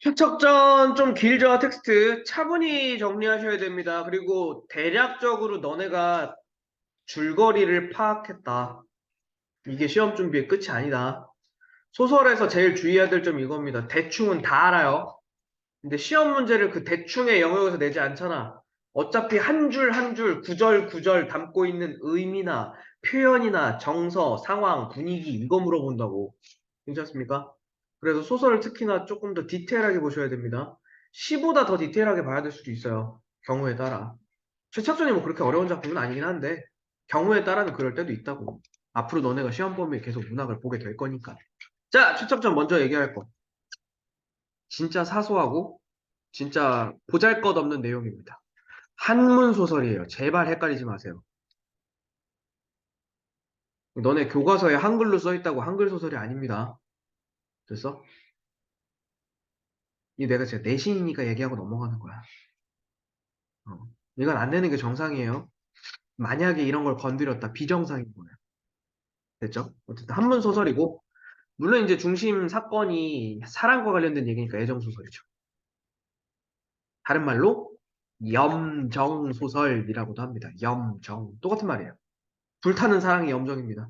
최척전 좀 길죠, 텍스트. 차분히 정리하셔야 됩니다. 그리고 대략적으로 너네가 줄거리를 파악했다. 이게 시험 준비의 끝이 아니다. 소설에서 제일 주의해야 될 점 이겁니다. 대충은 다 알아요. 근데 시험 문제를 그 대충의 영역에서 내지 않잖아. 어차피 한 줄 한 줄, 구절 구절 담고 있는 의미나 표현이나 정서, 상황, 분위기 이거 물어본다고. 괜찮습니까? 그래서 소설을 특히나 조금 더 디테일하게 보셔야 됩니다. 시보다 더 디테일하게 봐야 될 수도 있어요. 경우에 따라. 최착전이 뭐 그렇게 어려운 작품은 아니긴 한데 경우에 따라는 그럴 때도 있다고. 앞으로 너네가 시험 범위에 계속 문학을 보게 될 거니까. 자, 최착전 먼저 얘기할 거. 진짜 사소하고 진짜 보잘것없는 내용입니다. 한문 소설이에요. 제발 헷갈리지 마세요. 너네 교과서에 한글로 써있다고 한글 소설이 아닙니다. 됐어? 이 내가 진짜 내신이니까 얘기하고 넘어가는 거야. 이건 안 되는 게 정상이에요. 만약에 이런 걸 건드렸다 비정상인 거예요. 됐죠? 어쨌든 한문 소설이고 물론 이제 중심 사건이 사랑과 관련된 얘기니까 애정 소설이죠. 다른 말로 염정 소설이라고도 합니다. 염정 똑같은 말이에요. 불타는 사랑이 염정입니다.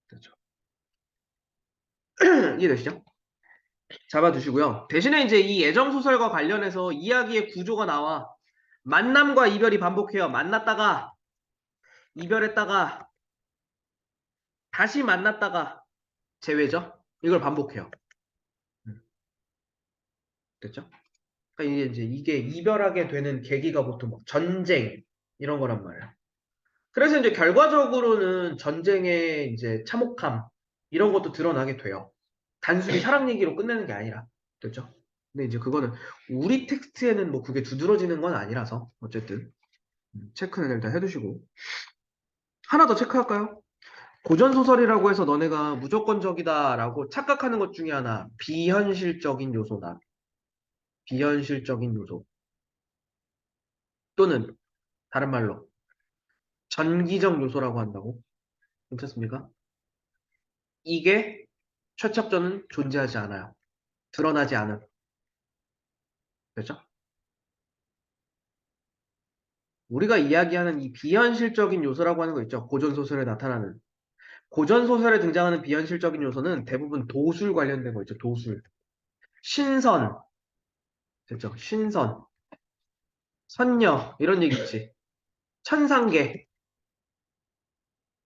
됐죠? 이해되시죠? 잡아두시고요. 대신에 이제 이 애정 소설과 관련해서 이야기의 구조가 나와. 만남과 이별이 반복해요. 만났다가 이별했다가 다시 만났다가 재회죠. 이걸 반복해요. 음, 됐죠? 그러니까 이게 이별하게 되는 계기가 보통 막 전쟁 이런 거란 말이에요. 그래서 이제 결과적으로는 전쟁의 이제 참혹함 이런 것도 드러나게 돼요. 단순히 사랑 얘기로 끝내는 게 아니라. 됐죠? 근데 이제 그거는 우리 텍스트에는 뭐 그게 두드러지는 건 아니라서 어쨌든 체크는 일단 해두시고 하나 더 체크할까요? 고전소설이라고 해서 너네가 무조건적이다라고 착각하는 것 중에 하나 비현실적인 요소다. 비현실적인 요소 또는 다른 말로 전기적 요소라고 한다고. 괜찮습니까? 이게 최첨점은 존재하지 않아요. 드러나지 않은. 그렇죠? 우리가 이야기하는 이 비현실적인 요소라고 하는 거 있죠. 고전소설에 나타나는. 고전소설에 등장하는 비현실적인 요소는 대부분 도술 관련된 거 있죠. 도술. 신선. 됐죠? 신선. 선녀. 이런 얘기 있지. 천상계.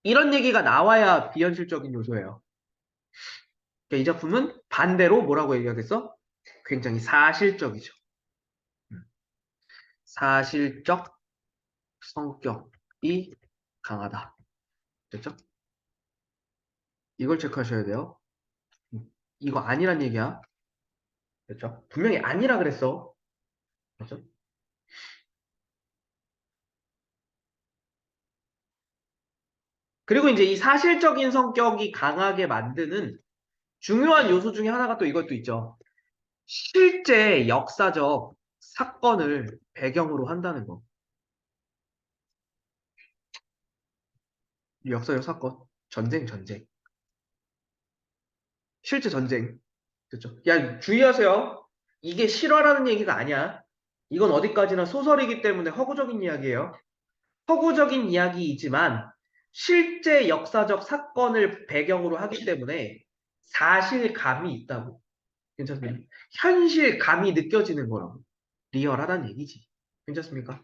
이런 얘기가 나와야 비현실적인 요소예요. 그러니까 이 작품은 반대로 뭐라고 얘기하겠어? 굉장히 사실적이죠. 음. 사실적 성격이 강하다. 됐죠? 이걸 체크하셔야 돼요. 이거 아니란 얘기야. 됐죠? 분명히 아니라 그랬어. 됐죠? 그리고 이제 이 사실적인 성격이 강하게 만드는 중요한 요소 중에 하나가 또 이것도 있죠. 실제 역사적 사건을 배경으로 한다는 거. 역사적 사건. 전쟁. 실제 전쟁. 그렇죠? 야, 주의하세요. 이게 실화라는 얘기가 아니야. 이건 어디까지나 소설이기 때문에 허구적인 이야기예요. 허구적인 이야기이지만 실제 역사적 사건을 배경으로 하기 때문에 사실감이 있다고. 괜찮습니까? 현실감이 느껴지는 거라고. 리얼하다는 얘기지. 괜찮습니까?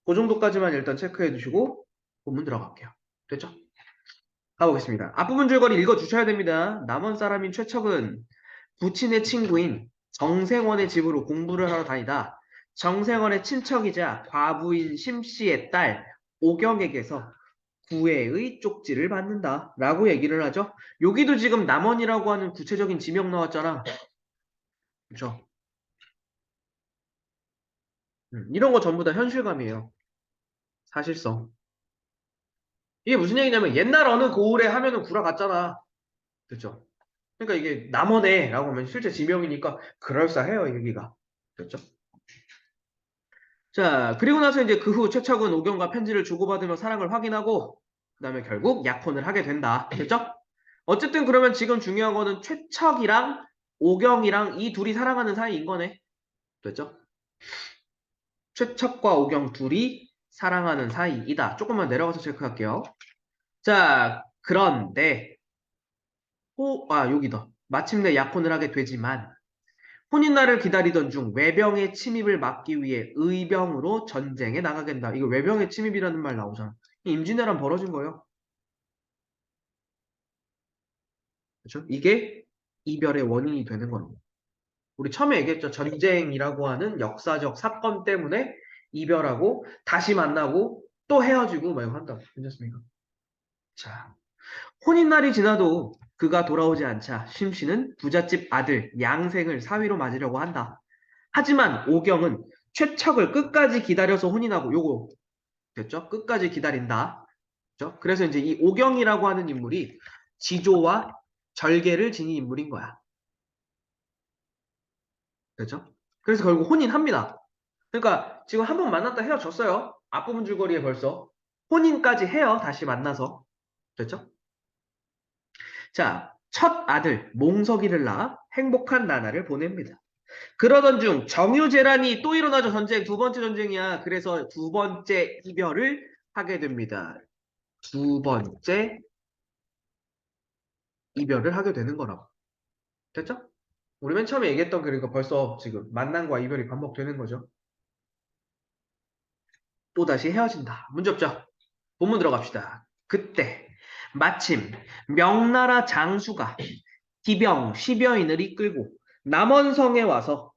그 정도까지만 일단 체크해 두시고 본문 들어갈게요. 됐죠? 가보겠습니다. 앞부분 줄거리 읽어주셔야 됩니다. 남원 사람인 최척은 부친의 친구인 정생원의 집으로 공부를 하러 다니다 정생원의 친척이자 과부인 심씨의 딸 오경에게서 구애의 쪽지를 받는다 라고 얘기를 하죠. 여기도 지금 남원이라고 하는 구체적인 지명 나왔잖아. 그렇죠? 이런 거 전부 다 현실감이에요. 사실성. 이게 무슨 얘기냐면 옛날 어느 고을에 하면은 구라 같잖아. 그렇죠? 그러니까 이게 남원에라고 하면 실제 지명이니까 그럴싸해요, 얘기가. 그렇죠? 자, 그리고 나서 이제 그 후 최척은 오경과 편지를 주고받으며 사랑을 확인하고 그다음에 결국 약혼을 하게 된다. 됐죠? 어쨌든 그러면 지금 중요한 거는 최척이랑 오경이랑 이 둘이 사랑하는 사이인 거네. 됐죠? 최척과 오경 둘이 사랑하는 사이이다. 조금만 내려가서 체크할게요. 자, 그런데 여기다. 마침내 약혼을 하게 되지만 혼인날을 기다리던 중 외병의 침입을 막기 위해 의병으로 전쟁에 나가게 된다. 이거 외병의 침입이라는 말 나오잖아. 임진왜란 벌어진 거예요. 그렇죠? 이게 이별의 원인이 되는 겁니다. 우리 처음에 얘기했죠. 전쟁이라고 하는 역사적 사건 때문에 이별하고 다시 만나고 또 헤어지고 막 이거 한다고. 괜찮습니까? 자, 혼인날이 지나도 그가 돌아오지 않자 심씨는 부잣집 아들 양생을 사위로 맞으려고 한다. 하지만 오경은 최척을 끝까지 기다려서 혼인하고 요거 됐죠? 끝까지 기다린다. 그죠? 그래서 이제 이 오경이라고 하는 인물이 지조와 절개를 지닌 인물인 거야. 그죠? 그래서 결국 혼인합니다. 그러니까 지금 한 번 만났다 헤어졌어요. 앞부분 줄거리에 벌써 혼인까지 해요. 다시 만나서. 됐죠? 자, 첫 아들 몽석이를 낳아 행복한 나날을 보냅니다. 그러던 중 정유재란이 또 일어나죠. 전쟁 두 번째 전쟁이야. 그래서 두 번째 이별을 하게 됩니다. 두 번째 이별을 하게 되는 거라고. 됐죠? 우리 맨 처음에 얘기했던 그러니까 벌써 지금 만남과 이별이 반복되는 거죠. 또다시 헤어진다. 문제 없죠? 본문 들어갑시다. 그때 마침 명나라 장수가 기병 10여인을 이끌고 남원성에 와서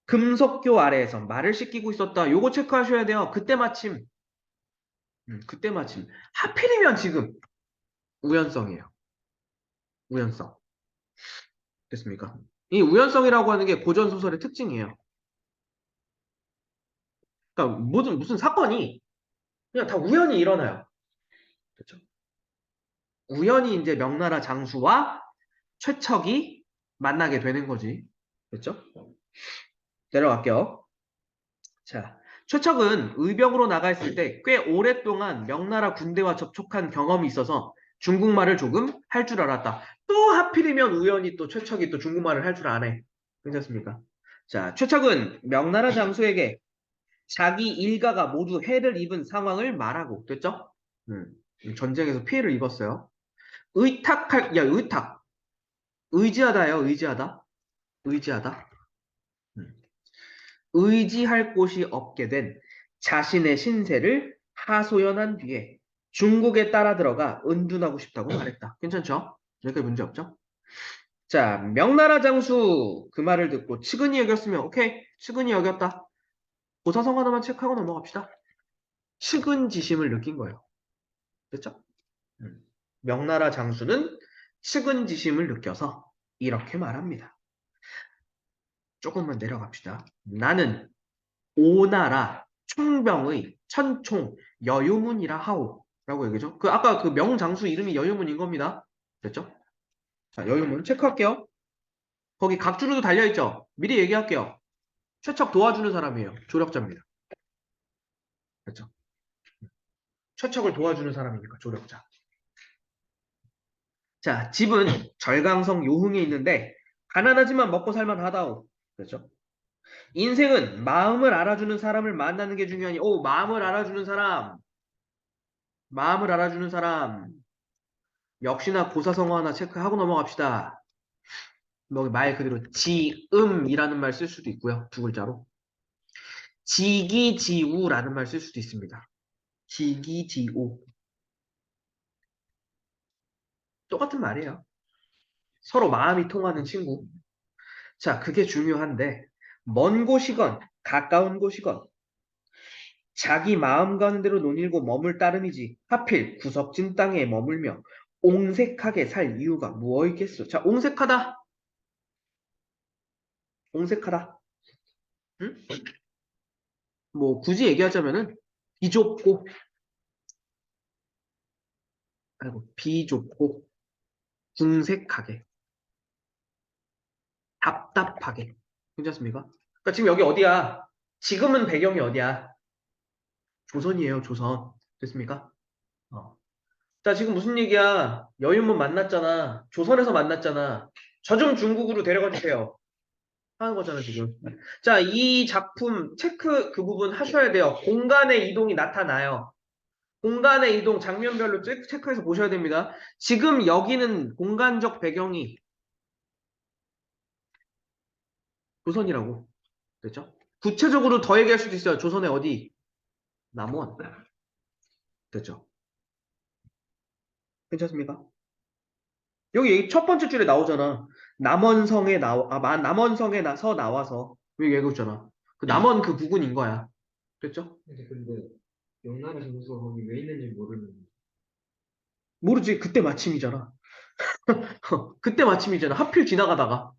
금석교 아래에서 말을 씻기고 있었다. 요거 체크하셔야 돼요. 그때 마침 하필이면 지금 우연성이에요. 우연성. 됐습니까? 이 우연성이라고 하는 게 고전 소설의 특징이에요. 그러니까 무슨 사건이 그냥 다 우연히 일어나요. 그렇죠? 우연히 이제 명나라 장수와 최척이 만나게 되는 거지. 그렇죠? 내려갈게요. 자, 최척은 의병으로 나가 있을 때 꽤 오랫동안 명나라 군대와 접촉한 경험이 있어서 중국말을 조금 할 줄 알았다. 또 하필이면 우연히 또 최척이 또 중국말을 할 줄 아네. 괜찮습니까? 자, 최척은 명나라 장수에게 자기 일가가 모두 해를 입은 상황을 말하고, 됐죠? 음, 전쟁에서 피해를 입었어요. 의탁. 의지하다예요, 의지하다. 의지하다. 음. 의지할 곳이 없게 된 자신의 신세를 하소연한 뒤에 중국에 따라 들어가 은둔하고 싶다고 말했다. 괜찮죠? 여기까지 문제 없죠? 자, 명나라 장수 그 말을 듣고 측은히 여겼으면 오케이, 측은히 여겼다. 고사성 하나만 체크하고 넘어갑시다. 측은지심을 느낀 거예요. 됐죠? 음. 명나라 장수는 측은지심을 느껴서 이렇게 말합니다. 조금만 내려갑시다. 나는 오나라 총병의 천총 여유문이라 하오. 라고 얘기죠. 아까 그 명장수 이름이 여유문인 겁니다. 됐죠? 자, 여유문 체크할게요. 거기 각주로도 달려있죠? 미리 얘기할게요. 최척 도와주는 사람이에요. 조력자입니다. 됐죠? 최척을 도와주는 사람이니까 조력자. 자, 집은 절강성 요흥에 있는데 가난하지만 먹고 살만하다오. 그렇죠? 인생은 마음을 알아주는 사람을 만나는 게 중요하니, 마음을 알아주는 사람, 마음을 알아주는 사람. 역시나 고사성어 하나 체크하고 넘어갑시다. 뭐 말 그대로 지음이라는 말 쓸 수도 있고요. 두 글자로. 지기지우라는 말 쓸 수도 있습니다. 지기지우. 똑같은 말이에요. 서로 마음이 통하는 친구. 자, 그게 중요한데 먼 곳이건 가까운 곳이건 자기 마음 가는 대로 논일고 머물 따름이지 하필 구석진 땅에 머물며 옹색하게 살 이유가 무엇 있겠소? 자, 옹색하다. 옹색하다. 응? 뭐 굳이 얘기하자면은 비좁고 비좁고 궁색하게 답답하게 괜찮습니까? 그러니까 지금 여기 어디야? 지금은 배경이 어디야? 조선이에요, 조선. 됐습니까? 자, 지금 무슨 얘기야? 여윤문 만났잖아. 조선에서 만났잖아. 저 좀 중국으로 데려가 주세요. 하는 거잖아, 지금. 자, 이 작품 체크 그 부분 하셔야 돼요. 공간의 이동이 나타나요. 공간의 이동 장면별로 체크해서 보셔야 됩니다. 지금 여기는 공간적 배경이 조선이라고. 됐죠? 구체적으로 더 얘기할 수도 있어요. 조선의 어디? 남원. 됐죠? 괜찮습니까? 여기 첫 번째 줄에 나오잖아. 남원성에 나와서. 여기 얘기했잖아. 그 남원 그 부근인 거야. 됐죠? 근데 명나라 정부가 거기 왜 있는지 모르는. 모르지. 그때 마침이잖아. 그때 마침이잖아. 하필 지나가다가.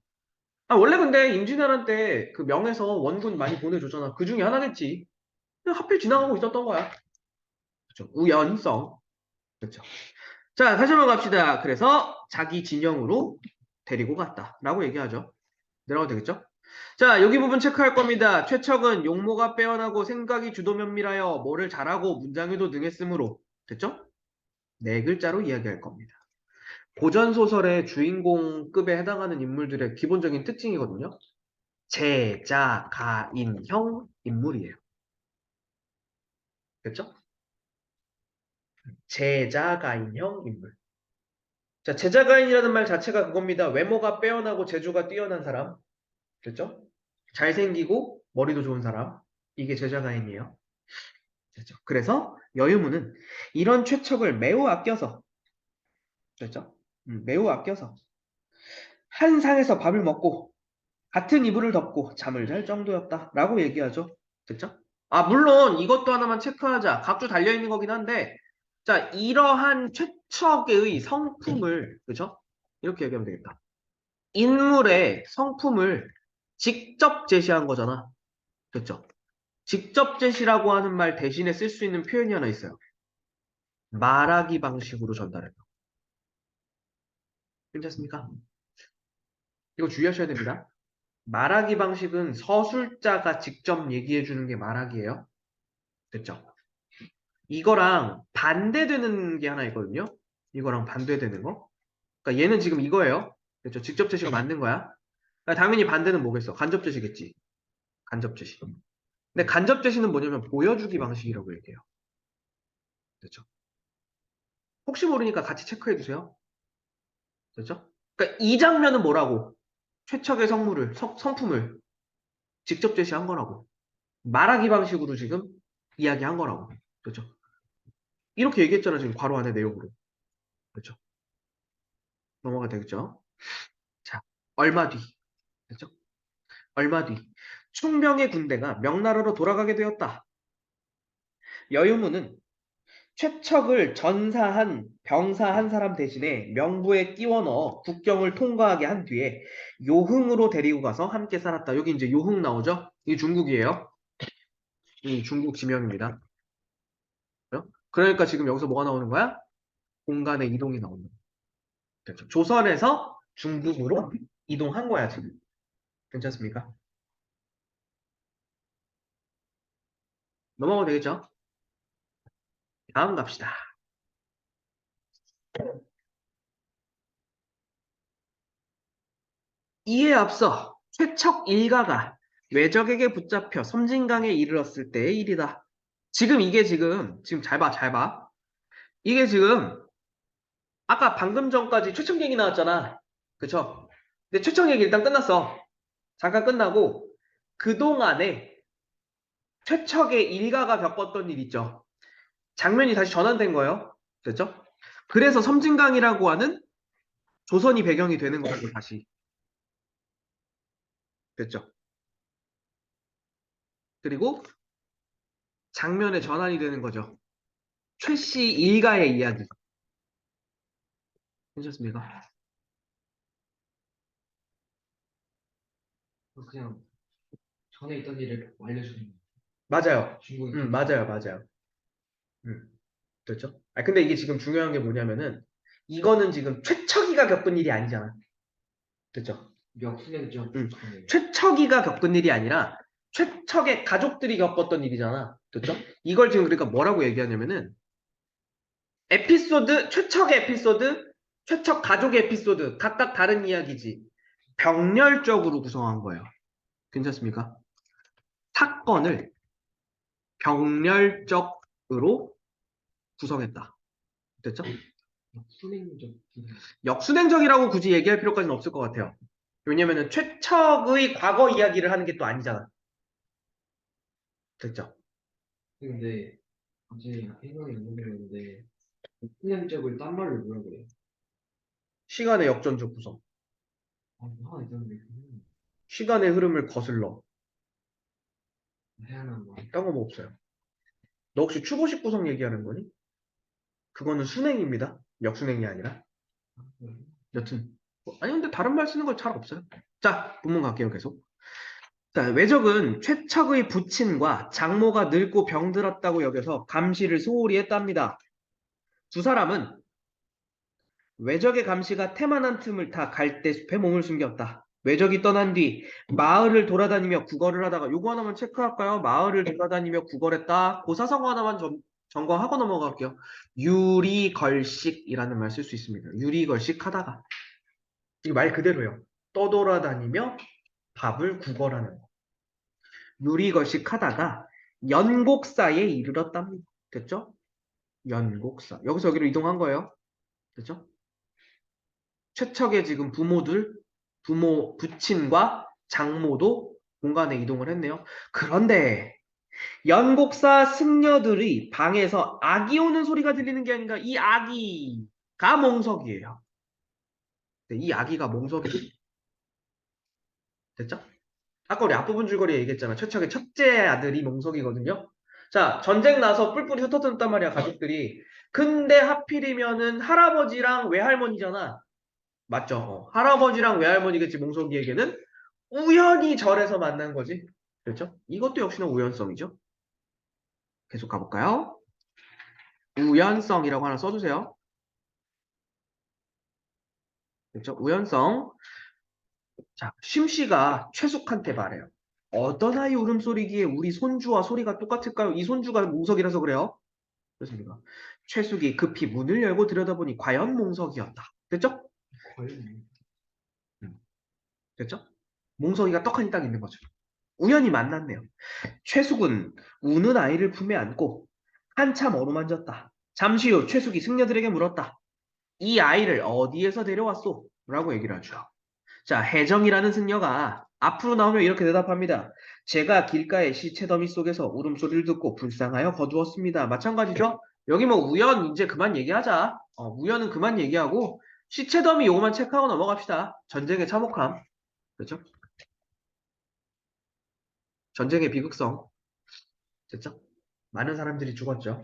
아, 원래 근데 임진왜란 때 그 명에서 원군 많이 보내줬잖아. 그 중에 하나겠지. 그냥 하필 지나가고 있었던 거야. 그렇죠. 우연성. 그렇죠. 자, 다시 한번 갑시다. 그래서 자기 진영으로 데리고 갔다. 라고 얘기하죠. 내려가도 되겠죠? 자, 여기 부분 체크할 겁니다. 최척은 용모가 빼어나고 생각이 주도면밀하여 뭐를 잘하고 문장에도 능했으므로. 됐죠? 네 글자로 이야기할 겁니다. 고전소설의 주인공급에 해당하는 인물들의 기본적인 특징이거든요. 제자, 가인, 형 인물이에요. 됐죠? 제자, 가인, 형 인물. 자, 제자, 가인이라는 말 자체가 그겁니다. 외모가 빼어나고 재주가 뛰어난 사람. 됐죠? 잘생기고 머리도 좋은 사람. 이게 제자, 가인이에요. 됐죠? 그래서 여유무는 이런 최척을 매우 아껴서, 됐죠? 매우 아껴서 한 상에서 밥을 먹고 같은 이불을 덮고 잠을 잘 정도였다라고 얘기하죠. 됐죠? 아, 물론 이것도 하나만 체크하자. 각주 달려있는 거긴 한데, 자, 이러한 최척의 성품을, 그죠? 이렇게 얘기하면 되겠다. 인물의 성품을 직접 제시한 거잖아. 됐죠? 직접 제시라고 하는 말 대신에 쓸 수 있는 표현이 하나 있어요. 말하기 방식으로 전달해요. 괜찮습니까? 이거 주의하셔야 됩니다. 말하기 방식은 서술자가 직접 얘기해 주는 게 말하기예요. 됐죠? 이거랑 반대되는 게 하나 있거든요. 이거랑 반대되는 거. 그러니까 얘는 지금 이거예요. 그렇죠? 직접 제시가 맞는 거야. 그러니까 당연히 반대는 뭐겠어? 간접 제시겠지. 간접 제시. 근데 간접 제시는 뭐냐면 보여주기 방식이라고 얘기해요. 그렇죠? 혹시 모르니까 같이 체크해 주세요. 그렇죠? 그러니까 이 장면은 뭐라고? 최척의 성품을 직접 제시한 거라고. 말하기 방식으로 지금 이야기한 거라고. 그렇죠? 이렇게 얘기했잖아, 지금 괄호 안에 내용으로. 그렇죠? 넘어가 되겠죠? 자, 얼마 뒤. 그렇죠? 얼마 뒤. 충병의 군대가 명나라로 돌아가게 되었다. 여유무는 최척을 전사한 병사 한 사람 대신에 명부에 끼워 넣어 국경을 통과하게 한 뒤에 요흥으로 데리고 가서 함께 살았다. 여기 이제 요흥 나오죠? 이 중국이에요. 이 중국 지명입니다. 그죠? 그러니까 지금 여기서 뭐가 나오는 거야? 공간의 이동이 나오는 거야. 그렇죠? 조선에서 중국으로 이동한 거야, 지금. 괜찮습니까? 넘어가도 되겠죠? 다음 갑시다. 이에 앞서 최척 일가가 외적에게 붙잡혀 섬진강에 이르렀을 때의 일이다. 지금 이게 지금 잘 봐, 잘 봐. 이게 지금 아까 방금 전까지 최척 얘기 나왔잖아. 그쵸? 근데 최척 얘기 일단 끝났어. 잠깐 끝나고 그동안에 최척의 일가가 겪었던 일 있죠. 장면이 다시 전환된 거예요. 됐죠? 그래서 섬진강이라고 하는 조선이 배경이 되는 거고 다시. 됐죠? 그리고 장면의 전환이 되는 거죠. 최씨 일가의 이야기. 괜찮습니까? 그냥 전에 있던 일을 알려주는 거예요. 맞아요. 중국이. 맞아요, 맞아요. 됐죠? 아, 근데 이게 지금 중요한 게 뭐냐면은, 이거는 지금 최척이가 겪은 일이 아니잖아. 됐죠? 역순연적. 최척이가 겪은 일이 아니라, 최척의 가족들이 겪었던 일이잖아. 됐죠? 이걸 지금 그러니까 뭐라고 얘기하냐면은, 에피소드, 최척의 에피소드, 최척 가족의 에피소드, 각각 다른 이야기지. 병렬적으로 구성한 거예요. 괜찮습니까? 사건을 병렬적으로 구성했다. 됐죠? 순행적 기능. 역순행적이라고 굳이 얘기할 필요까지는 없을 것 같아요. 왜냐면은 최척의 과거 이야기를 하는 게 또 아니잖아. 됐죠? 근데 갑자기 생각이 안 나는데 순행적을 딴 말로 뭐라 그래? 시간의 역전적 구성. 뭐 하나 있었는데 그냥 시간의 흐름을 거슬러. 희한한 말. 딴 거 뭐 없어요. 너 혹시 추보식 구성 얘기하는 거니? 그거는 순행입니다. 역순행이 아니라. 여튼. 아니, 근데 다른 말 쓰는 거 잘 없어요. 자, 본문 갈게요, 계속. 자, 외적은 최척의 부친과 장모가 늙고 병들었다고 여겨서 감시를 소홀히 했답니다. 두 사람은 외적의 감시가 태만한 틈을 타 갈대숲에 몸을 숨겼다. 외적이 떠난 뒤 마을을 돌아다니며 구걸을 하다가 요거 하나만 체크할까요? 마을을 돌아다니며 구걸했다. 고사성어 하나만 점검하고 넘어갈게요. 유리걸식이라는 말 쓸 수 있습니다. 유리걸식 하다가. 이 말 그대로예요. 떠돌아다니며 밥을 구걸하는 거. 유리걸식 하다가 연곡사에 이르렀답니다. 됐죠? 연곡사. 여기서 여기로 이동한 거예요. 됐죠? 최척의 지금 부친과 장모도 공간에 이동을 했네요. 그런데 연곡사 승려들의 방에서 아기 오는 소리가 들리는 게 아닌가? 이 아기가 몽석이에요. 네, 이 아기가 몽석이에요. 됐죠? 아까 우리 앞부분 줄거리에 얘기했잖아. 최척의 첫째 아들이 몽석이거든요. 자, 전쟁 나서 뿔뿔이 흩어졌단 말이야, 가족들이. 근데 하필이면은 할아버지랑 외할머니잖아. 맞죠? 할아버지랑 외할머니겠지, 몽석이에게는. 우연히 절에서 만난 거지. 그렇죠? 이것도 역시나 우연성이죠. 계속 가볼까요? 우연성이라고 하나 써주세요. 그렇죠? 우연성. 자, 쉼씨가 최숙한테 말해요. 어떤 아이 울음소리기에 우리 손주와 소리가 똑같을까요? 이 손주가 몽석이라서 그래요. 그렇습니까? 최숙이 급히 문을 열고 들여다보니 과연 몽석이었다. 됐죠? 거의 음, 됐죠? 몽석이가 떡하니 딱 있는 거죠. 우연히 만났네요. 최숙은 우는 아이를 품에 안고 한참 어루만졌다. 잠시 후 최숙이 승려들에게 물었다. 이 아이를 어디에서 데려왔소? 라고 얘기를 하죠. 자, 혜정이라는 승려가 앞으로 나오면 이렇게 대답합니다. 제가 길가의 시체 더미 속에서 울음소리를 듣고 불쌍하여 거두었습니다. 마찬가지죠? 여기 뭐 우연 이제 그만 얘기하자. 우연은 그만 얘기하고 시체 더미 요거만 체크하고 넘어갑시다. 전쟁의 참혹함. 그렇죠? 전쟁의 비극성. 됐죠? 많은 사람들이 죽었죠.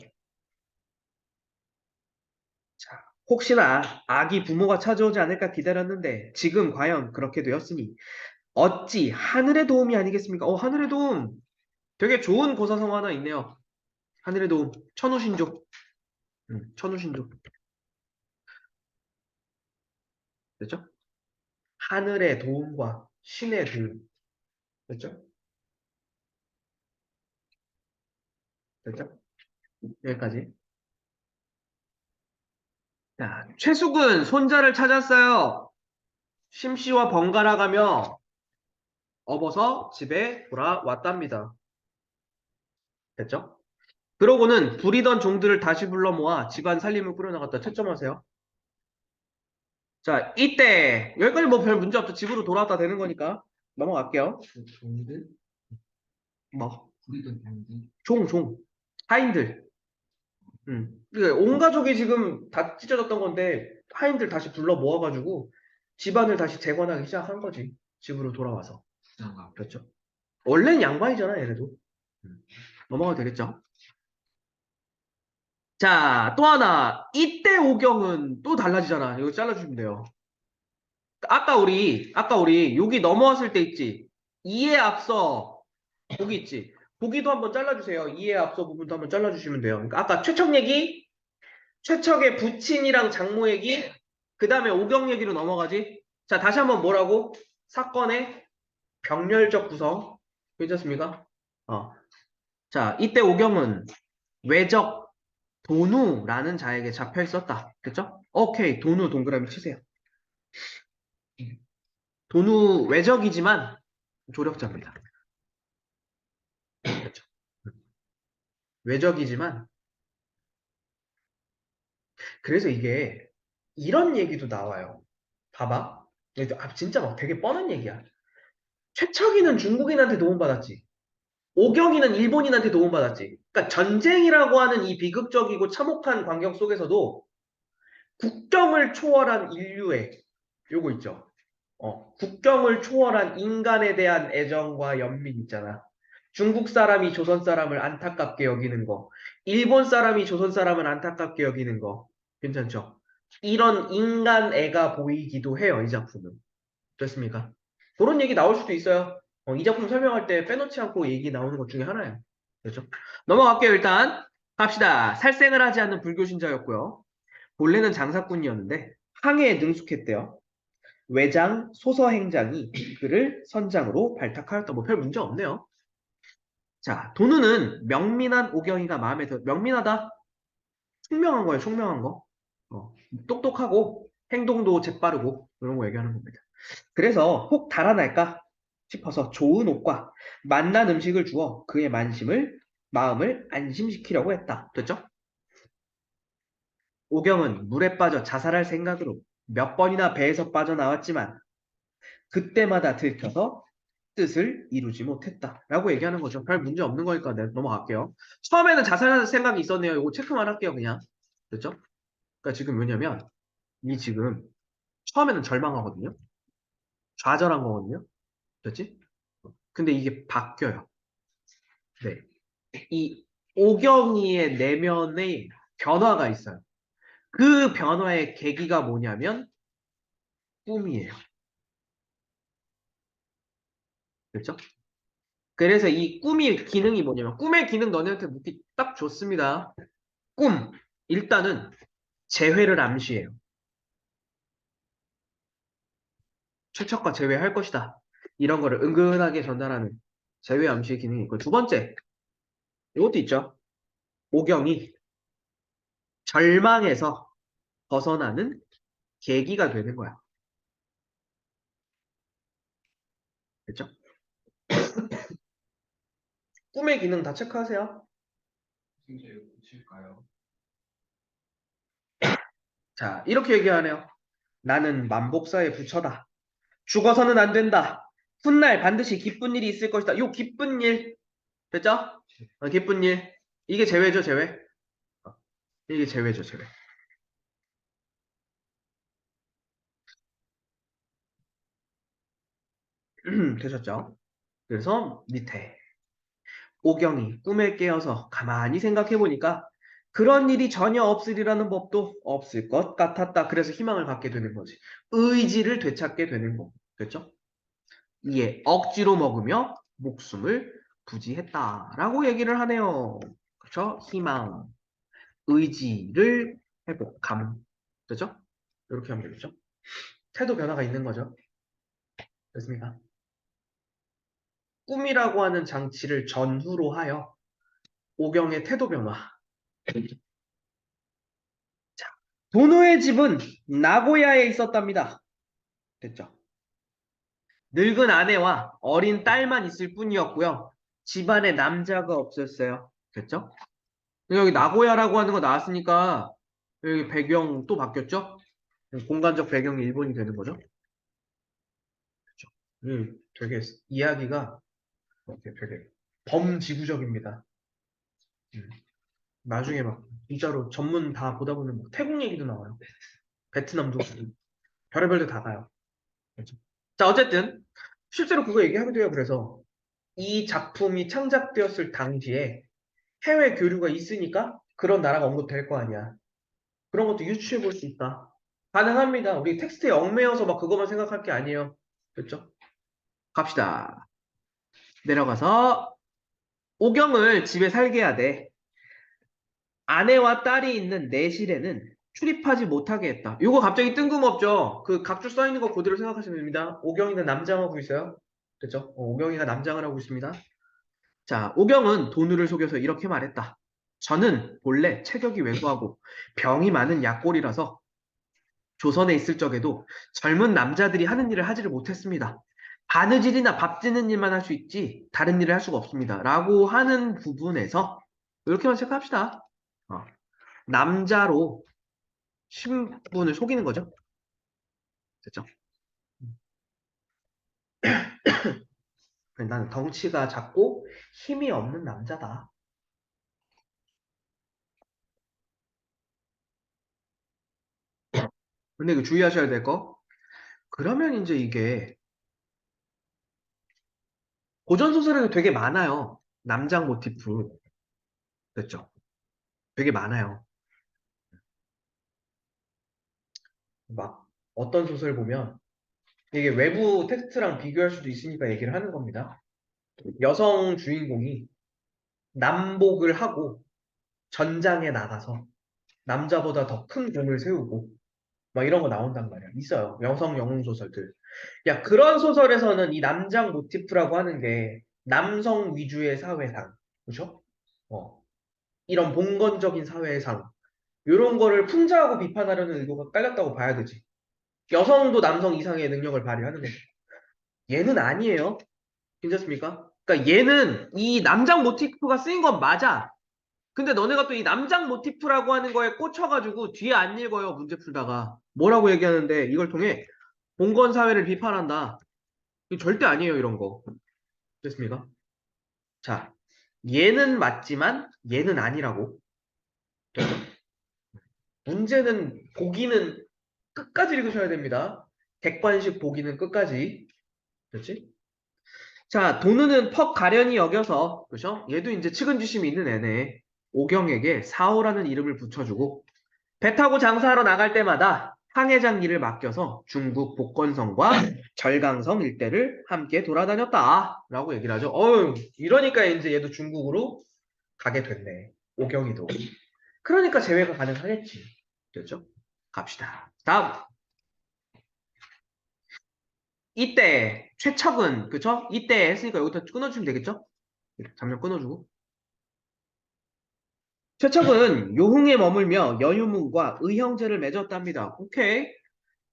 자, 혹시나 아기 부모가 찾아오지 않을까 기다렸는데 지금 과연 그렇게 되었으니 어찌 하늘의 도움이 아니겠습니까? 하늘의 도움. 되게 좋은 고사성 하나 있네요. 하늘의 도움. 천우신조. 천우신조. 됐죠? 하늘의 도움과 신의 도움. 됐죠? 됐죠? 여기까지. 자, 최숙은 손자를 찾았어요. 심씨와 번갈아 가며 업어서 집에 돌아왔답니다. 됐죠? 그러고는 부리던 종들을 다시 불러 모아 집안 살림을 꾸려나갔다. 채점하세요. 자, 이때 여기까지 뭐 별 문제 없죠. 집으로 돌아왔다 되는 거니까 넘어갈게요. 종들 뭐 부리던 병들 종, 하인들. 이게 온 가족이 지금 다 찢어졌던 건데 하인들 다시 불러 모아가지고 집안을 다시 재건하기 시작한 거지. 집으로 돌아와서. 부장가 그렇죠? 원래는 양반이잖아, 얘네도. 넘어가도 되겠죠? 자, 또 하나. 이때 오경은 또 달라지잖아. 이거 잘라주시면 돼요. 아까 우리 여기 넘어왔을 때 있지. 이에 앞서 보기 있지. 보기도 한번 잘라주세요. 이에 앞서 부분도 한번 잘라주시면 돼요. 그러니까 아까 최척 얘기, 최척의 부친이랑 장모 얘기, 그 다음에 오경 얘기로 넘어가지. 자, 다시 한번 뭐라고? 사건의 병렬적 구성. 괜찮습니까? 어. 자, 이때 오경은 외적 도누라는 자에게 잡혀 있었다. 됐죠? 오케이. 도누 동그라미 치세요. 돈우 외적이지만 조력자입니다. 그렇죠. 외적이지만 그래서 이게 이런 얘기도 나와요. 봐봐. 진짜 막 되게 뻔한 얘기야. 최척이는 중국인한테 도움받았지. 오경이는 일본인한테 도움받았지. 그러니까 전쟁이라고 하는 이 비극적이고 참혹한 광경 속에서도 국경을 초월한 인류애 요거 있죠. 국경을 초월한 인간에 대한 애정과 연민 있잖아. 중국 사람이 조선 사람을 안타깝게 여기는 거, 일본 사람이 조선 사람을 안타깝게 여기는 거, 괜찮죠? 이런 인간애가 보이기도 해요, 이 작품은. 됐습니까? 그런 얘기 나올 수도 있어요. 이 작품 설명할 때 빼놓지 않고 얘기 나오는 것 중에 하나예요. 그렇죠? 넘어갈게요, 일단. 갑시다. 살생을 하지 않는 불교 신자였고요. 본래는 장사꾼이었는데 항해에 능숙했대요. 외장 소서행장이 그를 선장으로 발탁하였다. 뭐 별 문제 없네요. 자, 돈우는 명민한 오경이가 마음에 들어. 명민하다? 총명한 거예요, 총명한 거. 똑똑하고 행동도 재빠르고 이런 거 얘기하는 겁니다. 그래서 혹 달아날까 싶어서 좋은 옷과 맛난 음식을 주어 그의 마음을 안심시키려고 했다. 됐죠? 오경은 물에 빠져 자살할 생각으로 몇 번이나 배에서 빠져나왔지만 그때마다 들켜서 뜻을 이루지 못했다. 라고 얘기하는 거죠. 별 문제 없는 거니까 넘어갈게요. 처음에는 자살하는 생각이 있었네요. 이거 체크만 할게요, 그냥. 됐죠? 그러니까 지금 왜냐면, 이 지금 처음에는 절망하거든요. 좌절한 거거든요. 됐지? 근데 이게 바뀌어요. 네. 이 오경이의 내면에 변화가 있어요. 그 변화의 계기가 뭐냐면, 꿈이에요. 그렇죠? 그래서 이 꿈의 기능이 뭐냐면, 꿈의 기능 너네한테 묻기 딱 좋습니다. 꿈. 일단은 재회를 암시해요. 최척과 재회할 것이다. 이런 거를 은근하게 전달하는 재회 암시의 기능이 있고 두 번째, 이것도 있죠. 오경이 절망에서 벗어나는 계기가 되는 거야. 그렇죠? 꿈의 기능 다 체크하세요. 진짜 이거 붙일까요? 자, 이렇게 얘기하네요. 나는 만복사의 부처다. 죽어서는 안 된다. 훗날 반드시 기쁜 일이 있을 것이다. 요 기쁜 일, 됐죠? 기쁜 일. 이게 재회죠, 재회. 어, 이게 재회죠, 재회. 되셨죠? 그래서 밑에 오경이 꿈에 깨어서 가만히 생각해보니까 그런 일이 전혀 없으리라는 법도 없을 것 같았다. 그래서 희망을 갖게 되는 거지. 의지를 되찾게 되는 거. 그렇죠? 이에 억지로 먹으며 목숨을 부지했다라고 얘기를 하네요. 그렇죠? 희망, 의지를 회복함. 그렇죠? 이렇게 하면 되겠죠? 태도 변화가 있는 거죠. 됐습니까? 꿈이라고 하는 장치를 전후로 하여 오경의 태도 변화. 자, 도노의 집은 나고야에 있었답니다. 됐죠? 늙은 아내와 어린 딸만 있을 뿐이었고요. 집안에 남자가 없었어요. 됐죠? 여기 나고야라고 하는 거 나왔으니까 여기 배경 또 바뀌었죠? 공간적 배경이 일본이 되는 거죠? 그렇죠? 되게 이야기가 되게 범지구적입니다. 음, 나중에 막 진짜로 전문 다 보다 보면 막 태국 얘기도 나와요. 베트남도 별의별 데 다 가요. 그렇죠? 자, 어쨌든 실제로 그거 얘기하기도 해요. 그래서 이 작품이 창작되었을 당시에 해외 교류가 있으니까 그런 나라가 언급될 거 아니야. 그런 것도 유추해 볼 수 있다. 가능합니다. 우리 텍스트에 얽매여서 막 그것만 생각할 게 아니에요. 그렇죠? 갑시다. 내려가서 오경을 집에 살게 하되 아내와 딸이 있는 내실에는 출입하지 못하게 했다. 이거 갑자기 뜬금없죠? 그 각주 써 있는 거 그대로 생각하시면 됩니다. 오경이는 남장하고 있어요. 그렇죠? 오경이가 남장을 하고 있습니다. 자, 오경은 돈우를 속여서 이렇게 말했다. 저는 본래 체격이 왜소하고 병이 많은 약골이라서 조선에 있을 적에도 젊은 남자들이 하는 일을 하지를 못했습니다. 바느질이나 밥 짓는 일만 할 수 있지 다른 일을 할 수가 없습니다. 라고 하는 부분에서 이렇게만 체크합시다. 어, 남자로 신분을 속이는 거죠. 됐죠? 나는 덩치가 작고 힘이 없는 남자다. 근데 그 주의하셔야 될 거, 그러면 이제 이게 고전 소설에도 되게 많아요. 남장 모티프. 됐죠? 되게 많아요. 막 어떤 소설 보면 이게 외부 텍스트랑 비교할 수도 있으니까 얘기를 하는 겁니다. 여성 주인공이 남복을 하고 전장에 나가서 남자보다 더 큰 공을 세우고 막 이런 거 나온단 말이야. 있어요. 여성 영웅 소설들. 야, 그런 소설에서는 이 남장 모티프라고 하는 게 남성 위주의 사회상, 그죠? 이런 봉건적인 사회상, 이런 거를 풍자하고 비판하려는 의도가 깔렸다고 봐야 되지. 여성도 남성 이상의 능력을 발휘하는 거지. 얘는 아니에요. 괜찮습니까? 그러니까 얘는 이 남장 모티프가 쓰인 건 맞아. 근데 너네가 또 이 남장 모티프라고 하는 거에 꽂혀가지고 뒤에 안 읽어요. 문제 풀다가. 뭐라고 얘기하는데 이걸 통해 봉건 사회를 비판한다. 이거 절대 아니에요. 이런 거. 됐습니까? 자, 얘는 맞지만 얘는 아니라고. 문제는 보기는 끝까지 읽으셔야 됩니다. 객관식 보기는 끝까지. 그렇지? 자, 도느는 퍽 가련히 여겨서, 그죠? 얘도 이제 측은지심이 있는 애네. 오경에게 사오라는 이름을 붙여주고, 배 타고 장사하러 나갈 때마다 항해장 일을 맡겨서 중국 복건성과 절강성 일대를 함께 돌아다녔다. 라고 얘기를 하죠. 이러니까 이제 얘도 중국으로 가게 됐네. 오경이도. 그러니까 재회가 가능하겠지. 됐죠? 갑시다. 다음. 이때 최척은 그쵸? 이때 했으니까 여기다 끊어주면 되겠죠? 잠깐 끊어주고. 최척은 요흥에 머물며 여유문과 의형제를 맺었답니다. 오케이.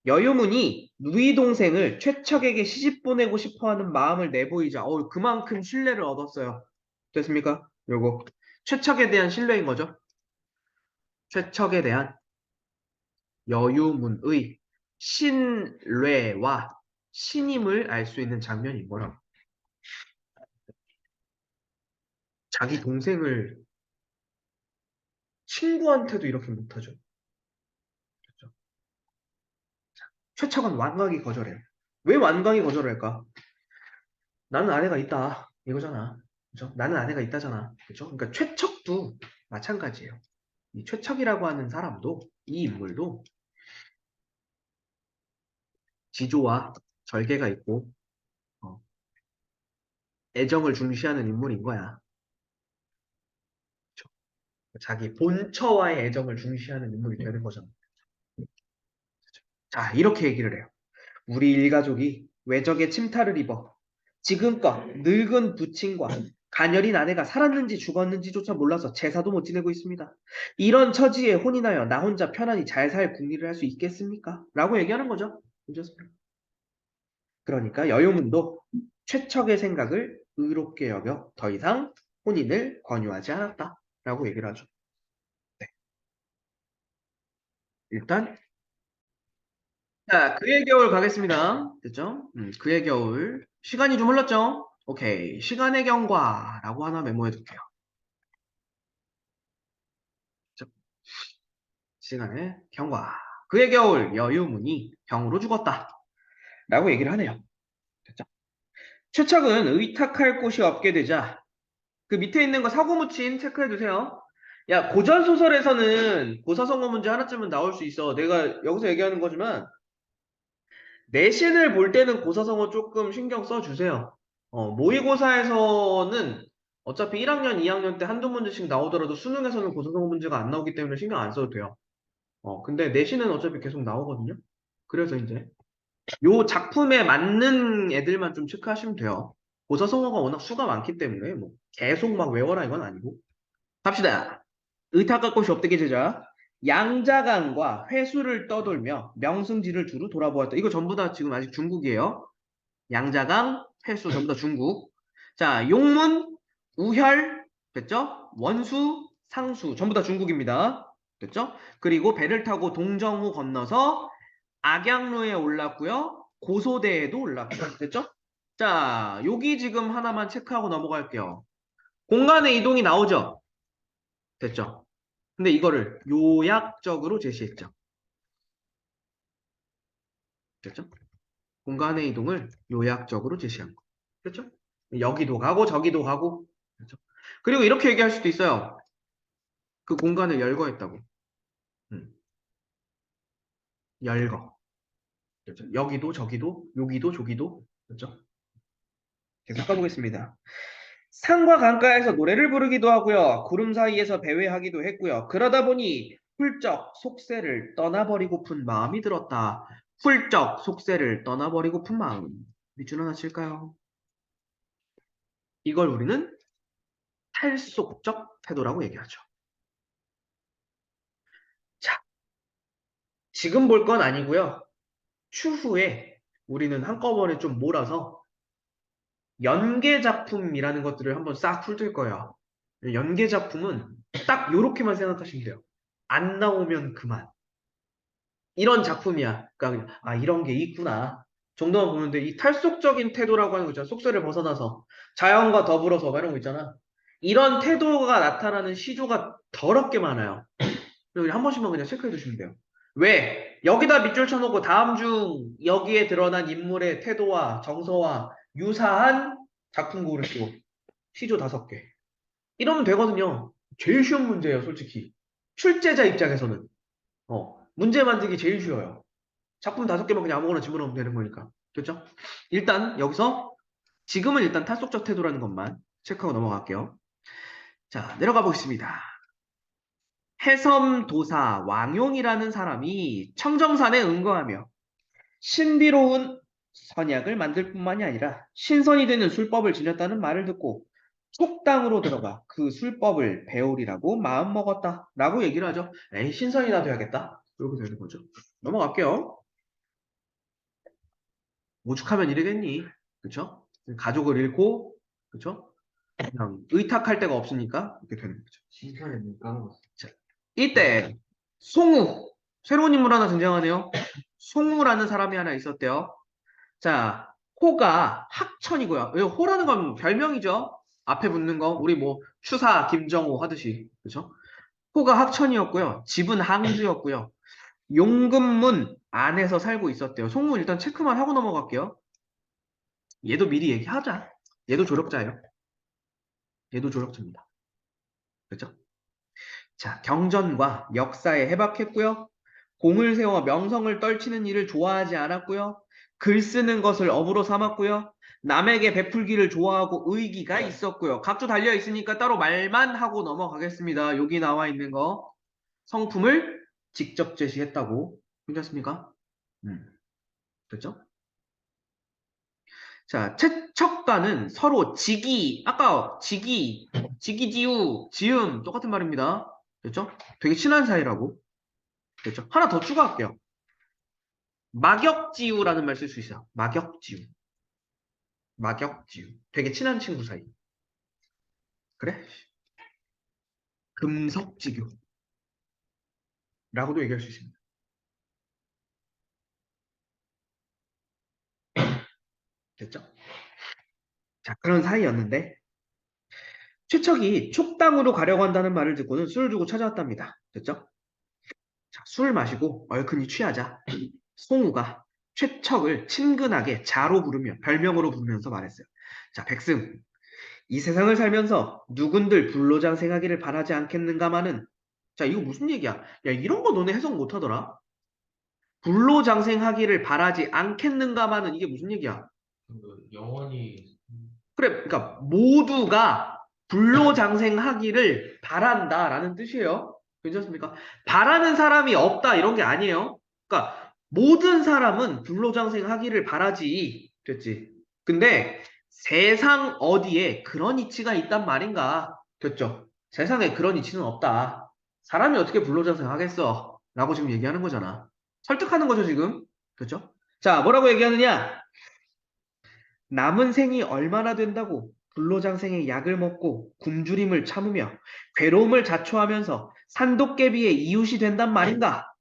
여유문이 누이 동생을 최척에게 시집 보내고 싶어하는 마음을 내보이자 그만큼 신뢰를 얻었어요. 됐습니까? 요거 최척에 대한 신뢰인 거죠. 최척에 대한 여유문의 신뢰와 신임을 알 수 있는 장면인 거라고. 자기 동생을 친구한테도 이렇게 못하죠. 그렇죠? 최척은 완강히 거절해요. 왜 완강히 거절할까? 나는 아내가 있다. 이거잖아. 그죠? 나는 아내가 있다잖아. 그죠? 그러니까 최척도 마찬가지예요. 이 최척이라고 하는 사람도, 이 인물도 지조와 절개가 있고, 어, 애정을 중시하는 인물인 거야. 그죠? 자기 본처와의 애정을 중시하는 인물이 되는 거잖아. 자, 이렇게 얘기를 해요. 우리 일가족이 외적의 침탈을 입어 지금껏 늙은 부친과 가녀린 아내가 살았는지 죽었는지조차 몰라서 제사도 못 지내고 있습니다. 이런 처지에 혼인하여 나 혼자 편안히 잘 살 궁리를 할 수 있겠습니까? 라고 얘기하는 거죠. 괜찮습니까? 그러니까 여유문도 최척의 생각을 의롭게 여겨 더 이상 혼인을 권유하지 않았다. 라고 얘기를 하죠. 네. 일단 자, 그의 겨울 가겠습니다. 됐죠? 그의 겨울. 시간이 좀 흘렀죠? 오케이. 시간의 경과라고 하나 메모해 둘게요. 자, 시간의 경과. 그의 겨울 여유문이 병으로 죽었다. 라고 얘기를 하네요. 됐죠? 최척은 의탁할 곳이 없게 되자 그 밑에 있는 거 사고무침 체크해 두세요. 야, 고전 소설에서는 고사성어 문제 하나쯤은 나올 수 있어. 내가 여기서 얘기하는 거지만 내신을 볼 때는 고사성어 조금 신경 써 주세요. 모의고사에서는 어차피 1학년, 2학년 때 한두 문제씩 나오더라도 수능에서는 고사성어 문제가 안 나오기 때문에 신경 안 써도 돼요. 근데 내신은 어차피 계속 나오거든요. 그래서 이제 요 작품에 맞는 애들만 좀 체크하시면 돼요. 고사성어가 워낙 수가 많기 때문에 뭐 계속 막 외워라 이건 아니고. 갑시다. 의탁할 곳이 없대게 제자. 양자강과 회수를 떠돌며 명승지를 두루 돌아보았다. 이거 전부 다 지금 아직 중국이에요. 양자강, 회수 전부 다 중국. 자, 용문, 우혈, 됐죠? 원수, 상수 전부 다 중국입니다. 됐죠? 그리고 배를 타고 동정호 건너서 악양로에 올랐고요. 고소대에도 올랐고요. 됐죠? 자, 여기 지금 하나만 체크하고 넘어갈게요. 공간의 이동이 나오죠? 됐죠? 근데 이거를 요약적으로 제시했죠. 됐죠? 공간의 이동을 요약적으로 제시한 거. 그렇죠? 여기도 가고 저기도 가고. 그렇죠? 그리고 이렇게 얘기할 수도 있어요. 그 공간을 열거했다고. 음, 열거. 그렇죠? 여기도 저기도 여기도 저기도. 그렇죠? 계속 가보겠습니다. 산과 강가에서 노래를 부르기도 하고요. 구름 사이에서 배회하기도 했고요. 그러다 보니 훌쩍 속세를 떠나버리고픈 마음이 들었다. 훌쩍 속세를 떠나버리고픈 마음. 밑줄 하나 칠까요? 이걸 우리는 탈속적 태도라고 얘기하죠. 자, 지금 볼 건 아니고요. 추후에 우리는 한꺼번에 좀 몰아서 연계 작품이라는 것들을 한번 싹 훑을 거예요. 연계 작품은 딱 요렇게만 생각하시면 돼요. 안 나오면 그만. 이런 작품이야. 그러니까 이런 게 있구나. 정도만 보는데 이 탈속적인 태도라고 하는 거 있잖아. 속세를 벗어나서 자연과 더불어서 막 이런 거 있잖아. 이런 태도가 나타나는 시조가 더럽게 많아요. 그래서 한 번씩만 그냥 체크해 두시면 돼요. 왜? 여기다 밑줄 쳐놓고 다음 중 여기에 드러난 인물의 태도와 정서와 유사한 작품 고르시오. 시조 5개. 이러면 되거든요. 제일 쉬운 문제예요, 솔직히. 출제자 입장에서는. 문제 만들기 제일 쉬워요. 작품 5개만 그냥 아무거나 집어넣으면 되는 거니까. 됐죠? 일단 여기서 지금은 일단 탈속적 태도라는 것만 체크하고 넘어갈게요. 자, 내려가 보겠습니다. 해섬도사 왕용이라는 사람이 청정산에 응거하며 신비로운 선약을 만들 뿐만이 아니라 신선이 되는 술법을 지녔다는 말을 듣고 속당으로 들어가 그 술법을 배우리라고 마음먹었다 라고 얘기를 하죠. 에이, 신선이나 돼야겠다. 이렇게 되는 거죠. 넘어갈게요. 오죽하면 이러겠니? 그쵸? 가족을 잃고, 그쵸? 그냥 의탁할 데가 없으니까 이렇게 되는 거죠. 신선에 눈 까먹었어. 자, 이때 송우, 새로운 인물 하나 등장하네요. 송우라는 사람이 하나 있었대요. 자, 호가 학천이고요. 이 호라는 건 별명이죠. 앞에 붙는 거 우리 뭐 추사 김정호 하듯이, 그죠? 호가 학천이었고요. 집은 항주였고요. 용금문 안에서 살고 있었대요. 송우 일단 체크만 하고 넘어갈게요. 얘도 미리 얘기하자. 얘도 조력자예요. 얘도 조력자입니다. 그죠? 자, 경전과 역사에 해박했고요. 공을 세워 명성을 떨치는 일을 좋아하지 않았고요. 글 쓰는 것을 업으로 삼았고요. 남에게 베풀기를 좋아하고 의기가 있었고요. 각주 달려 있으니까 따로 말만 하고 넘어가겠습니다. 여기 나와 있는 거 성품을 직접 제시했다고. 괜찮습니까? 됐죠? 자, 채척과는 서로 아까 지기, 지음 똑같은 말입니다. 됐죠? 되게 친한 사이라고. 됐죠? 하나 더 추가할게요. 막역지우라는 말 쓸 수 있어요. 막역지우. 막역지우. 되게 친한 친구 사이. 그래? 금석지교라고도 얘기할 수 있습니다. 됐죠? 자, 그런 사이였는데 최척이 촉당으로 가려고 한다는 말을 듣고는 술을 주고 찾아왔답니다. 됐죠? 자, 술 마시고 얼큰이 취하자 송우가 최척을 친근하게 자로 부르며 별명으로 부르면서 말했어요. 자, 백승, 이 세상을 살면서 누군들 불로장생하기를 바라지 않겠는가마는. 자, 이거 무슨 얘기야? 야, 이런 거 너네 해석 못하더라. 불로장생하기를 바라지 않겠는가마는 이게 무슨 얘기야? 영원히 그래, 그러니까 모두가 불로장생하기를 바란다라는 뜻이에요. 괜찮습니까? 바라는 사람이 없다 이런 게 아니에요. 그러니까 모든 사람은 불로장생하기를 바라지. 됐지? 근데 세상 어디에 그런 이치가 있단 말인가? 됐죠? 세상에 그런 이치는 없다. 사람이 어떻게 불로장생 하겠어? 라고 지금 얘기하는 거잖아. 설득하는 거죠, 지금. 그렇죠? 자, 뭐라고 얘기하느냐? 남은 생이 얼마나 된다고 불로장생의 약을 먹고 굶주림을 참으며 괴로움을 자초하면서 산도깨비의 이웃이 된단 말인가?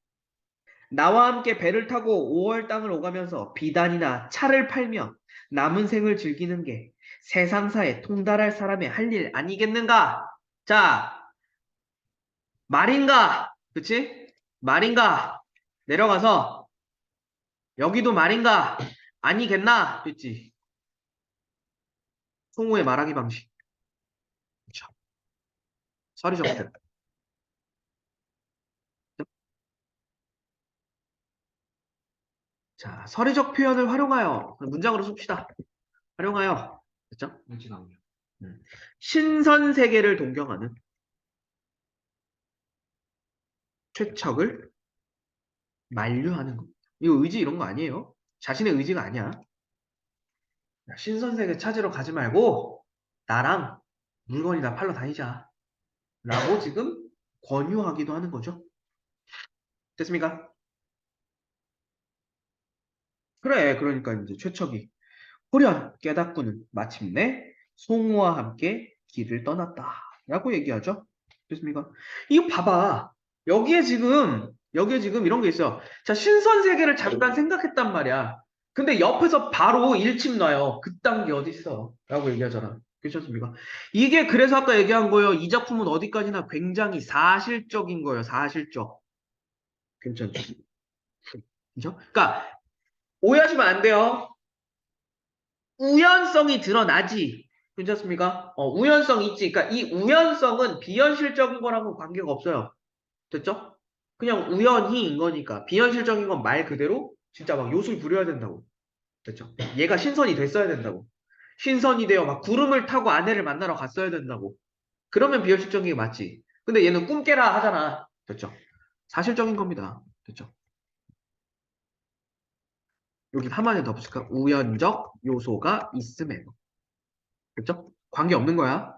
나와 함께 배를 타고 5월 땅을 오가면서 비단이나 차를 팔며 남은 생을 즐기는 게 세상사에 통달할 사람의 할 일 아니겠는가? 자, 말인가? 그치? 말인가? 내려가서 여기도 말인가? 아니겠나? 그치? 송우의 말하기 방식. 그쵸? 서리적들. 자, 서리적 표현을 활용하여 문장으로 씁시다. 활용하여. 그쵸? 의지 강요. 음. 신선세계를 동경하는 최척을 만류하는 거. 이거 의지 이런 거 아니에요. 자신의 의지가 아니야. 신선세계 찾으러 가지 말고 나랑 물건이나 팔러 다니자. 라고 지금 권유하기도 하는 거죠. 됐습니까? 그래, 그러니까 이제 최척이 호련 깨닫고는 마침내 송우와 함께 길을 떠났다. 라고 얘기하죠. 됐습니까? 이거 봐봐. 여기에 지금 이런 게 있어요. 자, 신선세계를 잠깐 생각했단 말이야. 근데 옆에서 바로 일침 놔요. 그딴 게 어딨어. 라고 얘기하잖아. 괜찮습니까? 이게 그래서 아까 얘기한 거예요. 이 작품은 어디까지나 굉장히 사실적인 거예요. 사실적. 괜찮죠? 그죠? 그러니까 오해하시면 안 돼요. 우연성이 드러나지. 괜찮습니까? 우연성 있지. 그러니까 이 우연성은 비현실적인 거랑은 관계가 없어요. 됐죠? 그냥 우연히인 거니까. 비현실적인 건 말 그대로 진짜 막 요술 부려야 된다고. 됐죠? 얘가 신선이 됐어야 된다고. 신선이 되어 막 구름을 타고 아내를 만나러 갔어야 된다고. 그러면 비현실적인 게 맞지. 근데 얘는 꿈 깨라 하잖아. 됐죠? 사실적인 겁니다. 됐죠? 여기 한마디 더 붙일까? 우연적 요소가 있음에도. 됐죠? 관계 없는 거야.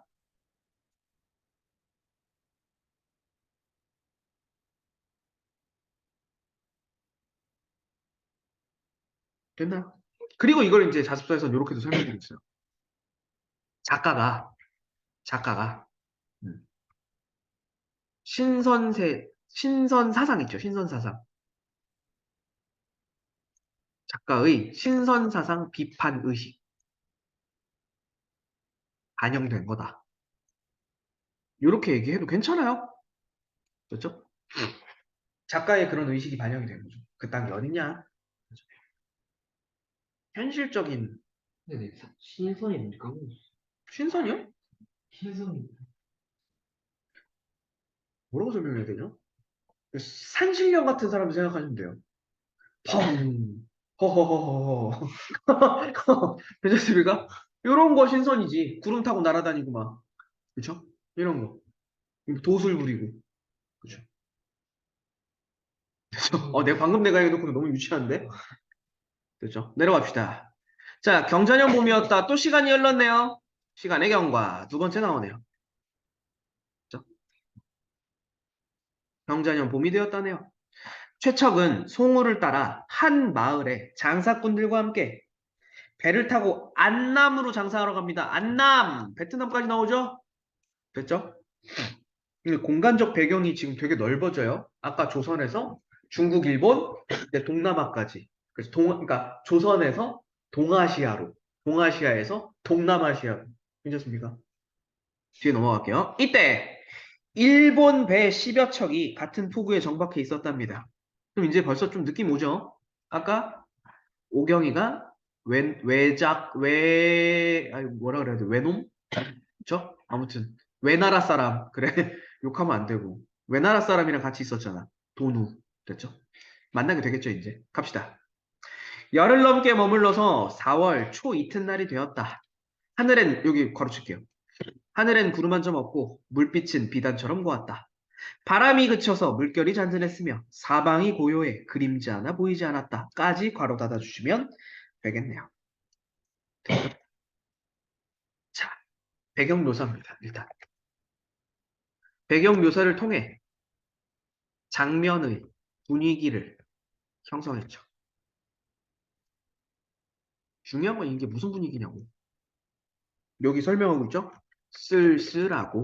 됐나요? 그리고 이걸 이제 자습서에서 이렇게도 설명드리고 있어요. 작가가, 작가가, 음, 신선사상 있죠. 신선사상. 작가의 신선사상 비판의식 반영된 거다. 이렇게 얘기해도 괜찮아요. 그렇죠? 작가의 그런 의식이 반영이 된 거죠. 그딴 게 어딨냐? 그렇죠? 현실적인 근데 신선이 뭔지 까먹었어. 신선이요? 신선이. 뭐라고 설명해야 되냐? 산신령 같은 사람 생각하시면 돼요. 펑, 허허허허. 괜찮습니까? 이런 거 신선이지. 구름 타고 날아다니고 막. 그쵸? 이런 거. 도술 부리고. 그쵸? 내가 해놓고 너무 유치한데? 그죠? 내려갑시다. 자, 경자년 봄이었다. 또 시간이 흘렀네요. 시간의 경과. 두 번째 나오네요. 그죠? 경자년 봄이 되었다네요. 최척은 송우를 따라 한 마을에 장사꾼들과 함께 배를 타고 안남으로 장사하러 갑니다. 안남! 베트남까지 나오죠? 됐죠? 근데 공간적 배경이 지금 되게 넓어져요. 아까 조선에서 중국, 일본, 이제 동남아까지. 그래서 그러니까 조선에서 동아시아로, 동아시아에서 동남아시아로. 괜찮습니까? 뒤에 넘어갈게요. 이때 일본 배 10여 척이 같은 포구에 정박해 있었답니다. 그럼 이제 벌써 좀 느낌 오죠? 아까 오경이가 아니 뭐라 그래야 돼? 외놈? 그쵸? 아무튼 외나라 사람 그래 욕하면 안 되고 외나라 사람이랑 같이 있었잖아. 도누 됐죠? 만나게 되겠죠 이제 갑시다. 열흘 넘게 머물러서 4월 초 이튿날이 되었다. 하늘엔 여기 괄호칠게요. 하늘엔 구름 한 점 없고 물빛은 비단처럼 고왔다. 바람이 그쳐서 물결이 잔잔했으며 사방이 고요해 그림자 하나 보이지 않았다. 까지 괄호 닫아주시면 되겠네요. 자, 배경 묘사입니다. 일단 배경 묘사를 통해 장면의 분위기를 형성했죠. 중요한 건 이게 무슨 분위기냐고. 여기 설명하고 있죠? 쓸쓸하고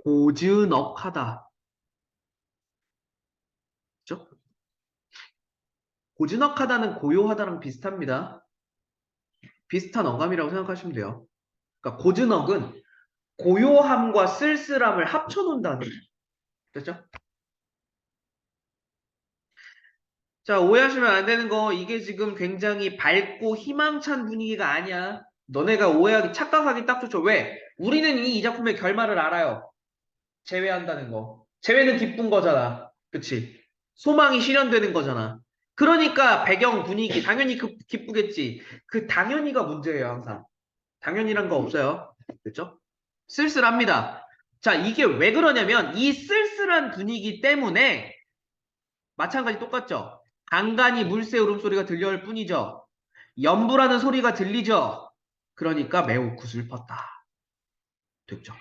고즈넉하다. 그죠? 고즈넉하다는 고요하다랑 비슷합니다. 비슷한 어감이라고 생각하시면 돼요. 그러니까 고즈넉은 고요함과 쓸쓸함을 합쳐놓는다는 거죠. 됐죠? 자, 오해하시면 안 되는 거, 이게 지금 굉장히 밝고 희망찬 분위기가 아니야. 너네가 오해하기, 착각하기 딱 좋죠. 왜? 우리는 이미 이 작품의 결말을 알아요. 재회한다는 거. 재회는 기쁜 거잖아. 그치? 소망이 실현되는 거잖아. 그러니까 배경 분위기, 당연히 기쁘겠지. 그 당연히가 문제예요, 항상. 당연이란 거 없어요. 그렇죠? 쓸쓸합니다. 자, 이게 왜 그러냐면 이 쓸쓸한 분위기 때문에 마찬가지 똑같죠? 간간히 물새 울음소리가 들려올 뿐이죠. 연부라는 소리가 들리죠. 그러니까 매우 구슬펐다. 됐죠?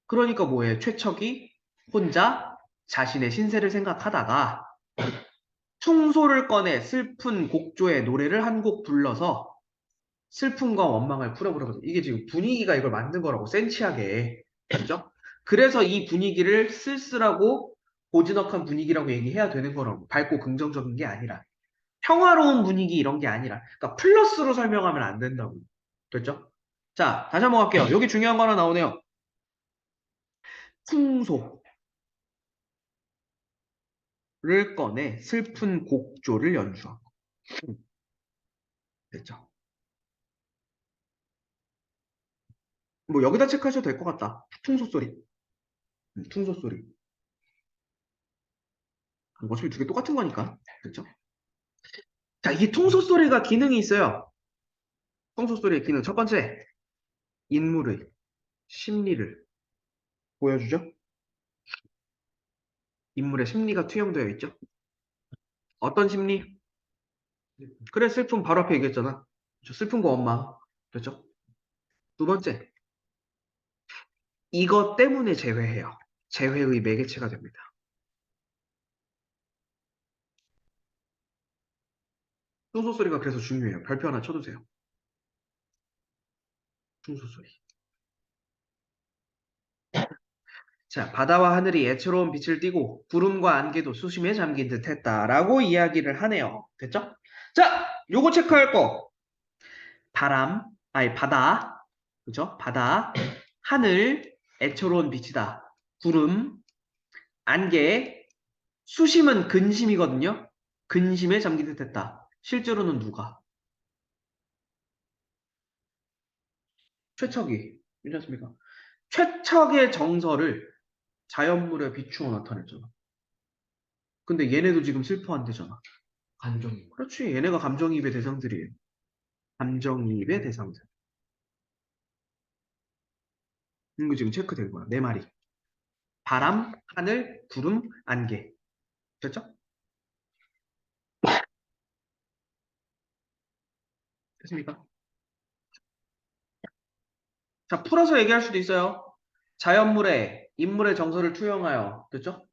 그러니까 뭐예요? 최척이 혼자 자신의 신세를 생각하다가 충소를 꺼내 슬픈 곡조의 노래를 한 곡 불러서 슬픔과 원망을 풀어보려고. 이게 지금 분위기가 이걸 만든 거라고, 센치하게. 그죠? 그래서 이 분위기를 쓸쓸하고 고즈넉한 분위기라고 얘기해야 되는 거라고. 밝고 긍정적인 게 아니라. 평화로운 분위기 이런 게 아니라. 그러니까 플러스로 설명하면 안 된다고. 됐죠? 자, 다시 한번 갈게요. 여기 중요한 거 하나 나오네요. 충소를 꺼내 슬픈 곡조를 연주하고. 됐죠? 뭐 여기다 체크하셔도 될 것 같다. 충소 소리. 충소 소리. 어차피 두 개 똑같은 거니까. 그렇죠? 자, 이게 통소 소리가 기능이 있어요. 통소 소리의 기능. 첫 번째, 인물의 심리를 보여주죠. 인물의 심리가 투영되어 있죠. 어떤 심리? 그래, 슬픔 바로 앞에 얘기했잖아. 그렇죠? 슬픔과 원망. 그렇죠? 두 번째, 이것 때문에 재회해요. 재회의 매개체가 됩니다. 통소 소리가 그래서 중요해요. 별표 하나 쳐두세요. 통소 소리. 자, 바다와 하늘이 애처로운 빛을 띠고 구름과 안개도 수심에 잠긴 듯 했다라고 이야기를 하네요. 됐죠? 자, 요거 체크할 거. 바람, 아니 바다, 그죠? 바다, 하늘, 애처로운 빛이다. 구름, 안개, 수심은 근심이거든요. 근심에 잠긴 듯했다. 실제로는 누가? 최척이. 괜찮습니까? 최척의 정서를 자연물에 비추어 나타냈잖아. 근데 얘네도 지금 슬퍼한대잖아. 감정이. 그렇지. 얘네가 감정이입의 대상들이에요. 감정이입의 대상들. 이거 지금 체크된 거야. 내 말이. 바람, 하늘, 구름, 안개. 됐죠? 됐습니까? 자, 풀어서 얘기할 수도 있어요. 자연물에 인물의 정서를 투영하여. 됐죠?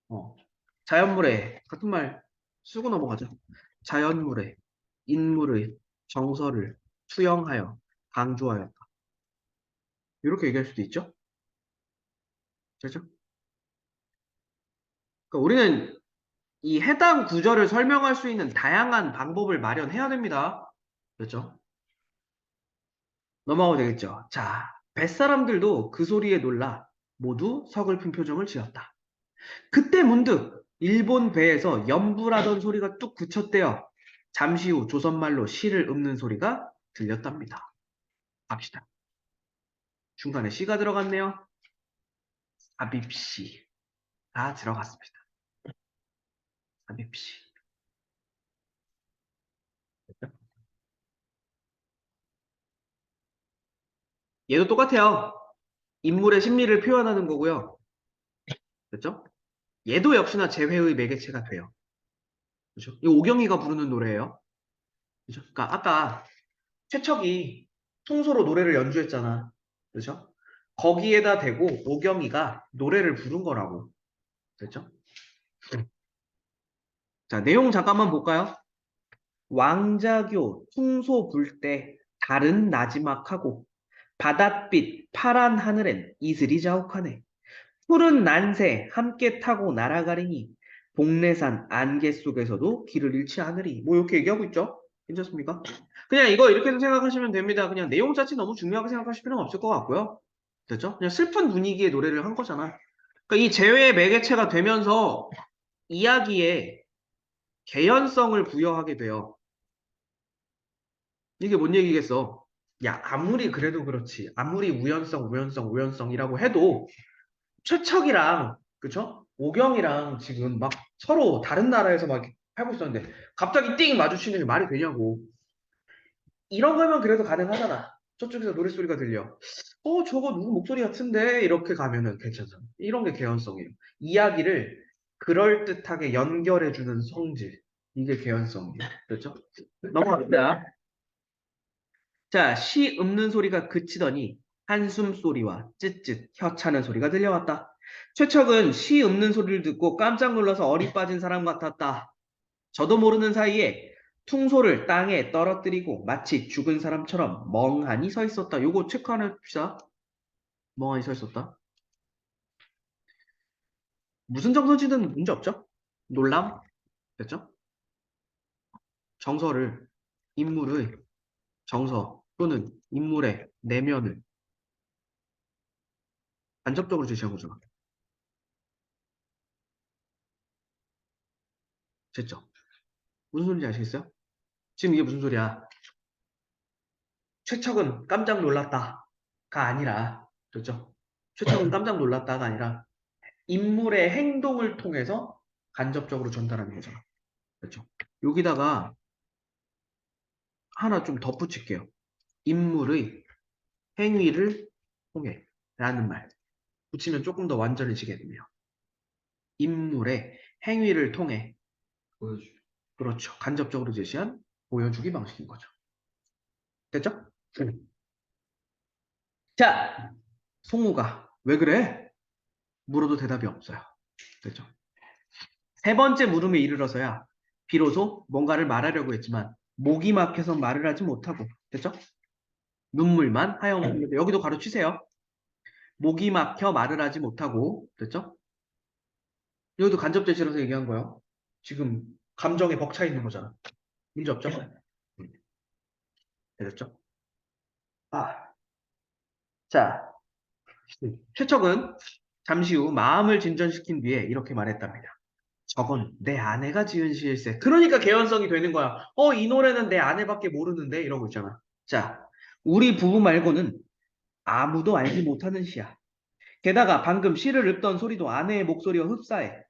어. 자연물에 같은 말 쓰고 넘어가죠. 자연물에 인물의 정서를 투영하여 강조하였다. 이렇게 얘기할 수도 있죠. 됐죠? 그러니까 우리는 이 해당 구절을 설명할 수 있는 다양한 방법을 마련해야 됩니다. 그렇죠? 넘어가도 되겠죠. 자, 뱃사람들도 그 소리에 놀라 모두 서글픈 표정을 지었다. 그때 문득 일본 배에서 연불하던 소리가 뚝 그쳤대요. 잠시 후 조선말로 시를 읊는 소리가 들렸답니다. 갑시다. 중간에 시가 들어갔네요. 삽입시가 들어갔습니다. 삽입시. 얘도 똑같아요. 인물의 심리를 표현하는 거고요. 됐죠? 얘도 역시나 재회의 매개체가 돼요. 그죠? 이 오경이가 부르는 노래예요. 그죠? 그러니까 아까 최척이 통소로 노래를 연주했잖아. 그죠? 거기에다 대고 오경이가 노래를 부른 거라고. 됐죠? 자, 내용 잠깐만 볼까요? 왕자교 퉁소 불 때 달은 나지막하고 바닷빛 파란 하늘엔 이슬이 자욱하네. 푸른 난새 함께 타고 날아가리니 복례산 안개 속에서도 길을 잃지 않으리. 뭐 이렇게 얘기하고 있죠? 괜찮습니까? 그냥 이거 이렇게도 생각하시면 됩니다. 그냥 내용 자체 너무 중요하게 생각하실 필요는 없을 것 같고요. 됐죠? 그냥 슬픈 분위기의 노래를 한 거잖아. 그러니까 이 재회의 매개체가 되면서 이야기에 개연성을 부여하게 돼요. 이게 뭔 얘기겠어? 야, 아무리 그래도 그렇지. 아무리 우연성이라고 해도 최척이랑, 그쵸? 오경이랑 지금 막 서로 다른 나라에서 막 하고 있었는데 갑자기 띵 마주치는 게 말이 되냐고. 이런 거면 그래도 가능하잖아. 저쪽에서 노랫소리가 들려. 저거 누구 목소리 같은데? 이렇게 가면은 괜찮잖아. 이런 게 개연성이에요. 이야기를 그럴듯하게 연결해주는 성질. 이게 개연성이에요. 그렇죠? 넘어갑니다. 자, 시 읊는 소리가 그치더니 한숨 소리와 쯧쯧 혀 차는 소리가 들려왔다. 최척은 시 읊는 소리를 듣고 깜짝 놀라서 어리 빠진 사람 같았다. 저도 모르는 사이에 퉁소를 땅에 떨어뜨리고 마치 죽은 사람처럼 멍하니 서 있었다. 요거 체크 하나 해봅시다. 멍하니 서 있었다. 무슨 정서지든 문제 없죠? 놀람? 됐죠? 정서를, 인물의 정서 또는 인물의 내면을 간접적으로 제시한 거죠. 됐죠? 무슨 소리인지 아시겠어요? 지금 이게 무슨 소리야? 최척은 깜짝 놀랐다가 아니라, 그렇죠? 최척은 깜짝 놀랐다가 아니라 인물의 행동을 통해서 간접적으로 전달하는 거잖아. 그렇죠? 여기다가 하나 좀 덧붙일게요. 인물의 행위를 통해 라는 말 붙이면 조금 더 완전해지겠네요. 인물의 행위를 통해 보여줘. 그렇죠. 간접적으로 제시한 보여주기 방식인 거죠. 됐죠? 자, 송우가 왜 그래? 물어도 대답이 없어요. 됐죠? 세 번째 물음에 이르러서야 비로소 뭔가를 말하려고 했지만 목이 막혀서 말을 하지 못하고 됐죠? 눈물만 하염없는데 여기도 가로치세요. 목이 막혀 말을 하지 못하고 됐죠? 여기도 간접 제시라서 얘기한 거예요. 지금 감정에 벅차 있는 거잖아. 문제 없죠? 됐죠? 아, 자, 최척은 잠시 후 마음을 진전시킨 뒤에 이렇게 말했답니다. 저건 내 아내가 지은 시일세. 그러니까 개연성이 되는 거야. 이 노래는 내 아내밖에 모르는데 이러고 있잖아. 자, 우리 부부 말고는 아무도 알지 못하는 시야. 게다가 방금 시를 읊던 소리도 아내의 목소리와 흡사해.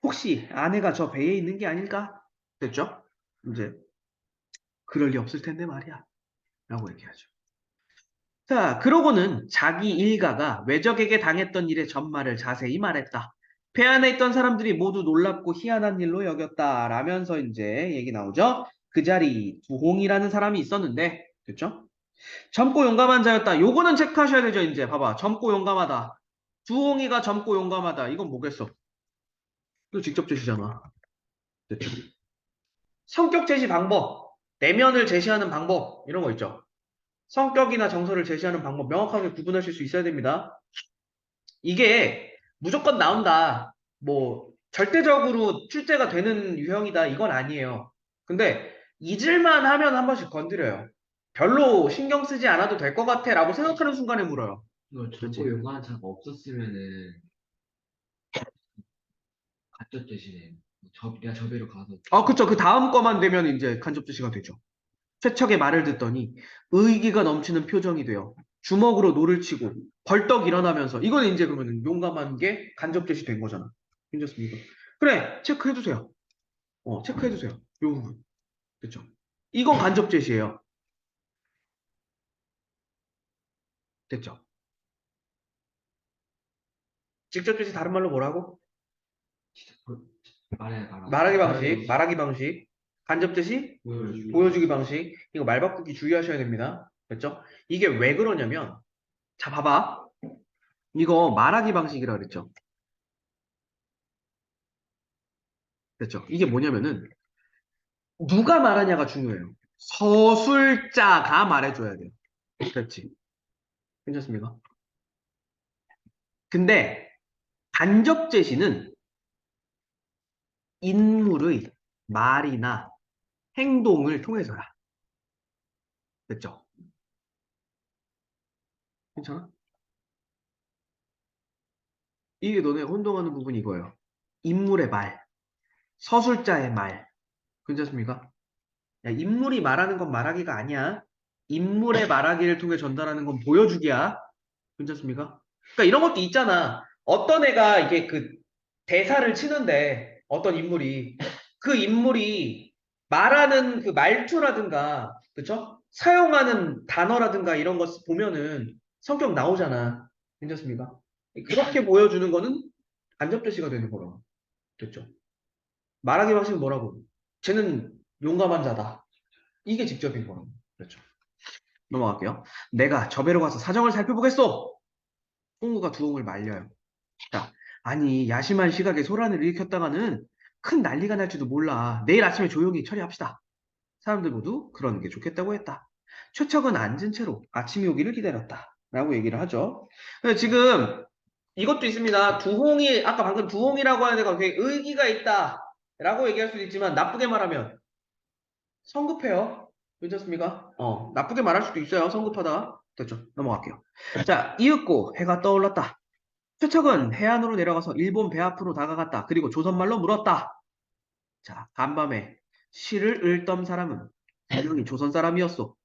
혹시 아내가 저 배에 있는 게 아닐까? 됐죠? 이제 그럴 리 없을 텐데 말이야. 라고 얘기하죠. 자, 그러고는 자기 일가가 외적에게 당했던 일의 전말을 자세히 말했다. 배 안에 있던 사람들이 모두 놀랍고 희한한 일로 여겼다. 라면서 이제 얘기 나오죠. 그 자리 두홍이라는 사람이 있었는데, 됐죠? 젊고 용감한 자였다. 요거는 체크하셔야 되죠, 이제. 봐봐. 젊고 용감하다. 두홍이가 젊고 용감하다. 이건 뭐겠어? 이거 직접 제시잖아. 됐죠? 성격 제시 방법, 내면을 제시하는 방법, 이런 거 있죠. 성격이나 정서를 제시하는 방법 명확하게 구분하실 수 있어야 됩니다. 이게 무조건 나온다. 뭐 절대적으로 출제가 되는 유형이다. 이건 아니에요. 근데 잊을만 하면 한 번씩 건드려요. 별로 신경 쓰지 않아도 될 것 같아 라고 생각하는 순간에 물어요. 이거 그렇지? 젊고 용감한 차가 없었으면은 가짜 대신에 내가 저 배로 가서 그쵸. 그 다음 거만 되면 이제 간접 제시가 되죠. 최척의 말을 듣더니 의기가 넘치는 표정이 되어 주먹으로 노를 치고 벌떡 일어나면서 이거는 이제 그러면 용감한 게 간접 제시된 거잖아. 괜찮습니까? 그래, 체크해주세요. 체크해주세요. 요 부분. 그쵸? 이건 간접 제시예요. 됐죠? 직접 제시 다른 말로 뭐라고? 진짜 말해 봐라. 말하기 방식. 간접 제시, 보여주기 방식. 이거 말 바꾸기 주의하셔야 됩니다. 됐죠? 이게 왜 그러냐면, 자, 봐봐. 이거 말하기 방식이라 그랬죠? 됐죠? 이게 뭐냐면은 누가 말하냐가 중요해요. 서술자가 말해줘야 돼요. 그렇지. 괜찮습니까? 근데 간접 제시는 인물의 말이나 행동을 통해서야. 됐죠? 괜찮아? 이게 너네 혼동하는 부분이 이거예요. 인물의 말, 서술자의 말. 괜찮습니까? 야, 인물이 말하는 건 말하기가 아니야. 인물의 말하기를 통해 전달하는 건 보여주기야. 괜찮습니까? 그러니까 이런 것도 있잖아. 어떤 애가 이게 그 대사를 치는데 어떤 인물이 그 인물이 말하는 그 말투라든가 그쵸? 사용하는 단어라든가 이런 거 보면은 성격 나오잖아. 괜찮습니까? 그렇게 보여주는 거는 간접제시가 되는 거라고. 됐죠? 말하기 방식은 뭐라고? 쟤는 용감한 자다. 이게 직접인 거라고. 그렇죠. 넘어갈게요. 내가 저 배로 가서 사정을 살펴보겠소. 홍구가 두홍을 말려요. 자, 아니 야심한 시각에 소란을 일으켰다가는 큰 난리가 날지도 몰라. 내일 아침에 조용히 처리합시다. 사람들 모두 그러는 게 좋겠다고 했다. 최척은 앉은 채로 아침이 오기를 기다렸다. 라고 얘기를 하죠. 근데 지금 이것도 있습니다. 두홍이 아까 방금 두홍이라고 하는 애가 되게 의기가 있다. 라고 얘기할 수도 있지만 나쁘게 말하면 성급해요. 괜찮습니까? 나쁘게 말할 수도 있어요. 성급하다. 됐죠. 넘어갈게요. 자, 이윽고 해가 떠올랐다. 최척은 해안으로 내려가서 일본 배 앞으로 다가갔다. 그리고 조선말로 물었다. 자, 간밤에 시를 읽던 사람은 분명히 조선 사람이었소.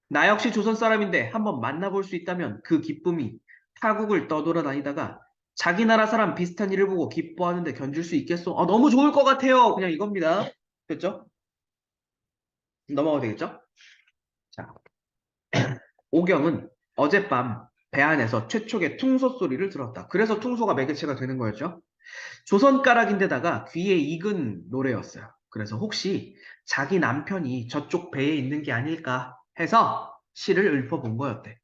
나 역시 조선 사람인데 한번 만나볼 수 있다면 그 기쁨이 타국을 떠돌아다니다가 자기 나라 사람 비슷한 일을 보고 기뻐하는데 견줄 수 있겠소? 너무 좋을 것 같아요. 그냥 이겁니다. 됐죠? 넘어가도 되겠죠? 자, 오경은 어젯밤 배 안에서 최촉의 퉁소 소리를 들었다. 그래서 퉁소가 매개체가 되는 거였죠. 조선가락인데다가 귀에 익은 노래였어요. 그래서 혹시 자기 남편이 저쪽 배에 있는 게 아닐까 해서 시를 읊어본 거였대.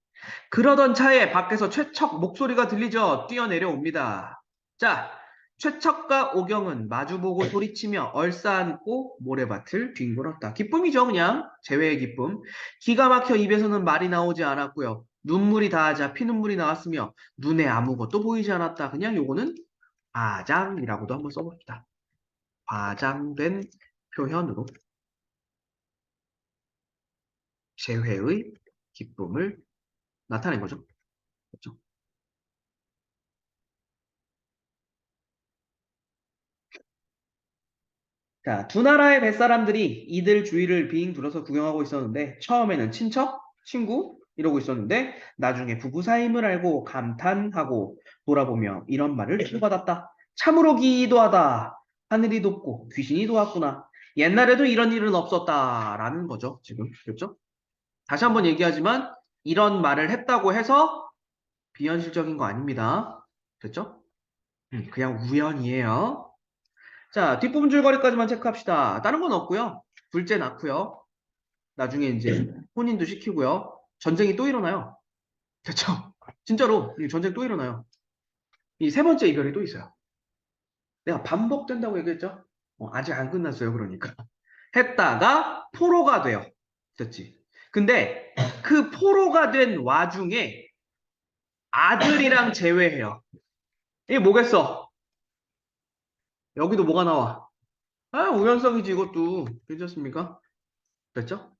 그러던 차에 밖에서 최척 목소리가 들리죠. 뛰어내려옵니다. 자, 최척과 오경은 마주보고 소리치며 얼싸안고 모래밭을 뒹굴었다. 기쁨이죠, 그냥. 재회의 기쁨. 기가 막혀 입에서는 말이 나오지 않았고요. 눈물이 닿아자 피눈물이 나왔으며 눈에 아무것도 보이지 않았다. 그냥 요거는 과장이라고도 한번 써봅시다. 과장된 표현으로 재회의 기쁨을 나타낸 거죠. 그렇죠? 자, 두 나라의 뱃사람들이 이들 주위를 빙 둘러서 구경하고 있었는데 처음에는 친척, 친구 이러고 있었는데 나중에 부부 사임을 알고 감탄하고 돌아보며 이런 말을 주고받았다. 참으로 기도하다. 하늘이 돕고 귀신이 도왔구나. 옛날에도 이런 일은 없었다라는 거죠. 지금 그렇죠? 다시 한번 얘기하지만 이런 말을 했다고 해서 비현실적인 거 아닙니다. 됐죠? 그냥 우연이에요. 자, 뒷부분 줄거리까지만 체크합시다. 다른 건 없고요. 둘째 낳고요. 나중에 이제 혼인도 시키고요. 전쟁이 또 일어나요. 됐죠? 진짜로 이 전쟁 또 일어나요. 이 세 번째 이별이 또 있어요. 내가 반복된다고 얘기했죠? 아직 안 끝났어요. 그러니까. 했다가 포로가 돼요. 됐지? 근데 그 포로가 된 와중에 아들이랑 재회해요. 이게 뭐겠어? 여기도 뭐가 나와? 우연성이지 이것도. 괜찮습니까? 됐죠?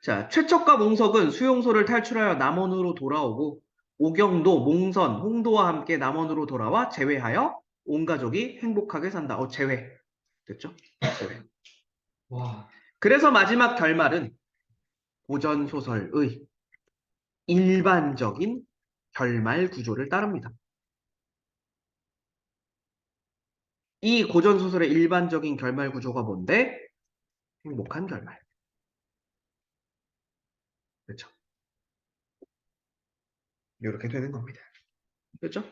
자, 최척과 몽석은 수용소를 탈출하여 남원으로 돌아오고 오경도, 몽선, 홍도와 함께 남원으로 돌아와 재회하여 온 가족이 행복하게 산다. 재회. 됐죠? 재회. 와, 그래서 마지막 결말은 고전 소설의 일반적인 결말 구조를 따릅니다. 이 고전 소설의 일반적인 결말 구조가 뭔데? 행복한 결말. 그렇죠? 이렇게 되는 겁니다. 그렇죠?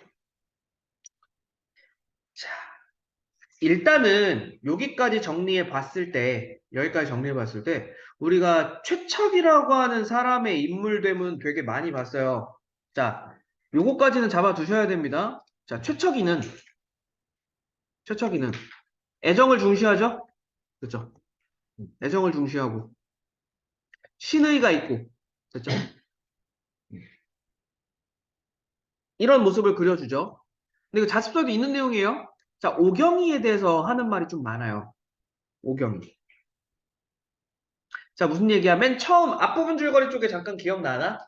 자, 일단은 여기까지 정리해 봤을 때, 여기까지 정리해 봤을 때, 우리가 최척이라고 하는 사람의 인물됨은 되게 많이 봤어요. 자, 요거까지는 잡아 두셔야 됩니다. 자, 최척이는 애정을 중시하죠? 그죠? 애정을 중시하고 신의가 있고 됐죠? 이런 모습을 그려주죠. 근데 이거 자습서에도 있는 내용이에요. 자, 오경이에 대해서 하는 말이 좀 많아요. 오경이. 자, 무슨 얘기야? 맨 처음 앞부분 줄거리 쪽에 잠깐 기억나나?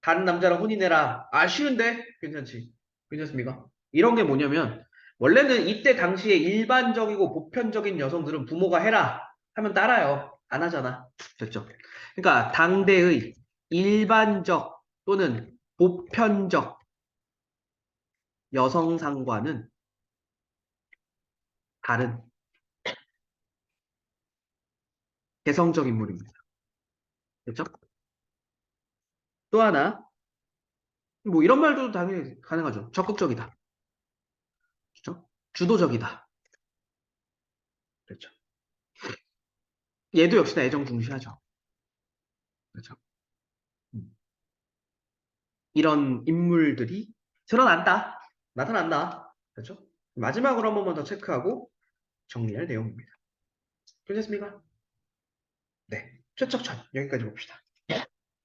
다른 남자랑 혼인해라. 아, 쉬운데? 괜찮지? 괜찮습니까? 이런 게 뭐냐면, 원래는 이때 당시에 일반적이고 보편적인 여성들은 부모가 해라 하면 따라요. 안 하잖아. 됐죠? 그러니까 당대의 일반적 또는 보편적 여성상과는 다른 개성적 인물입니다. 됐죠? 또 하나, 뭐 이런 말도 당연히 가능하죠. 적극적이다. 그렇죠? 주도적이다. 그렇죠? 얘도 역시나 애정 중시하죠. 그렇죠? 음. 이런 인물들이 드러난다. 나타난다. 그렇죠? 마지막으로 한 번만 더 체크하고 정리할 내용입니다. 괜찮습니까? 네. 최척천 여기까지 봅시다.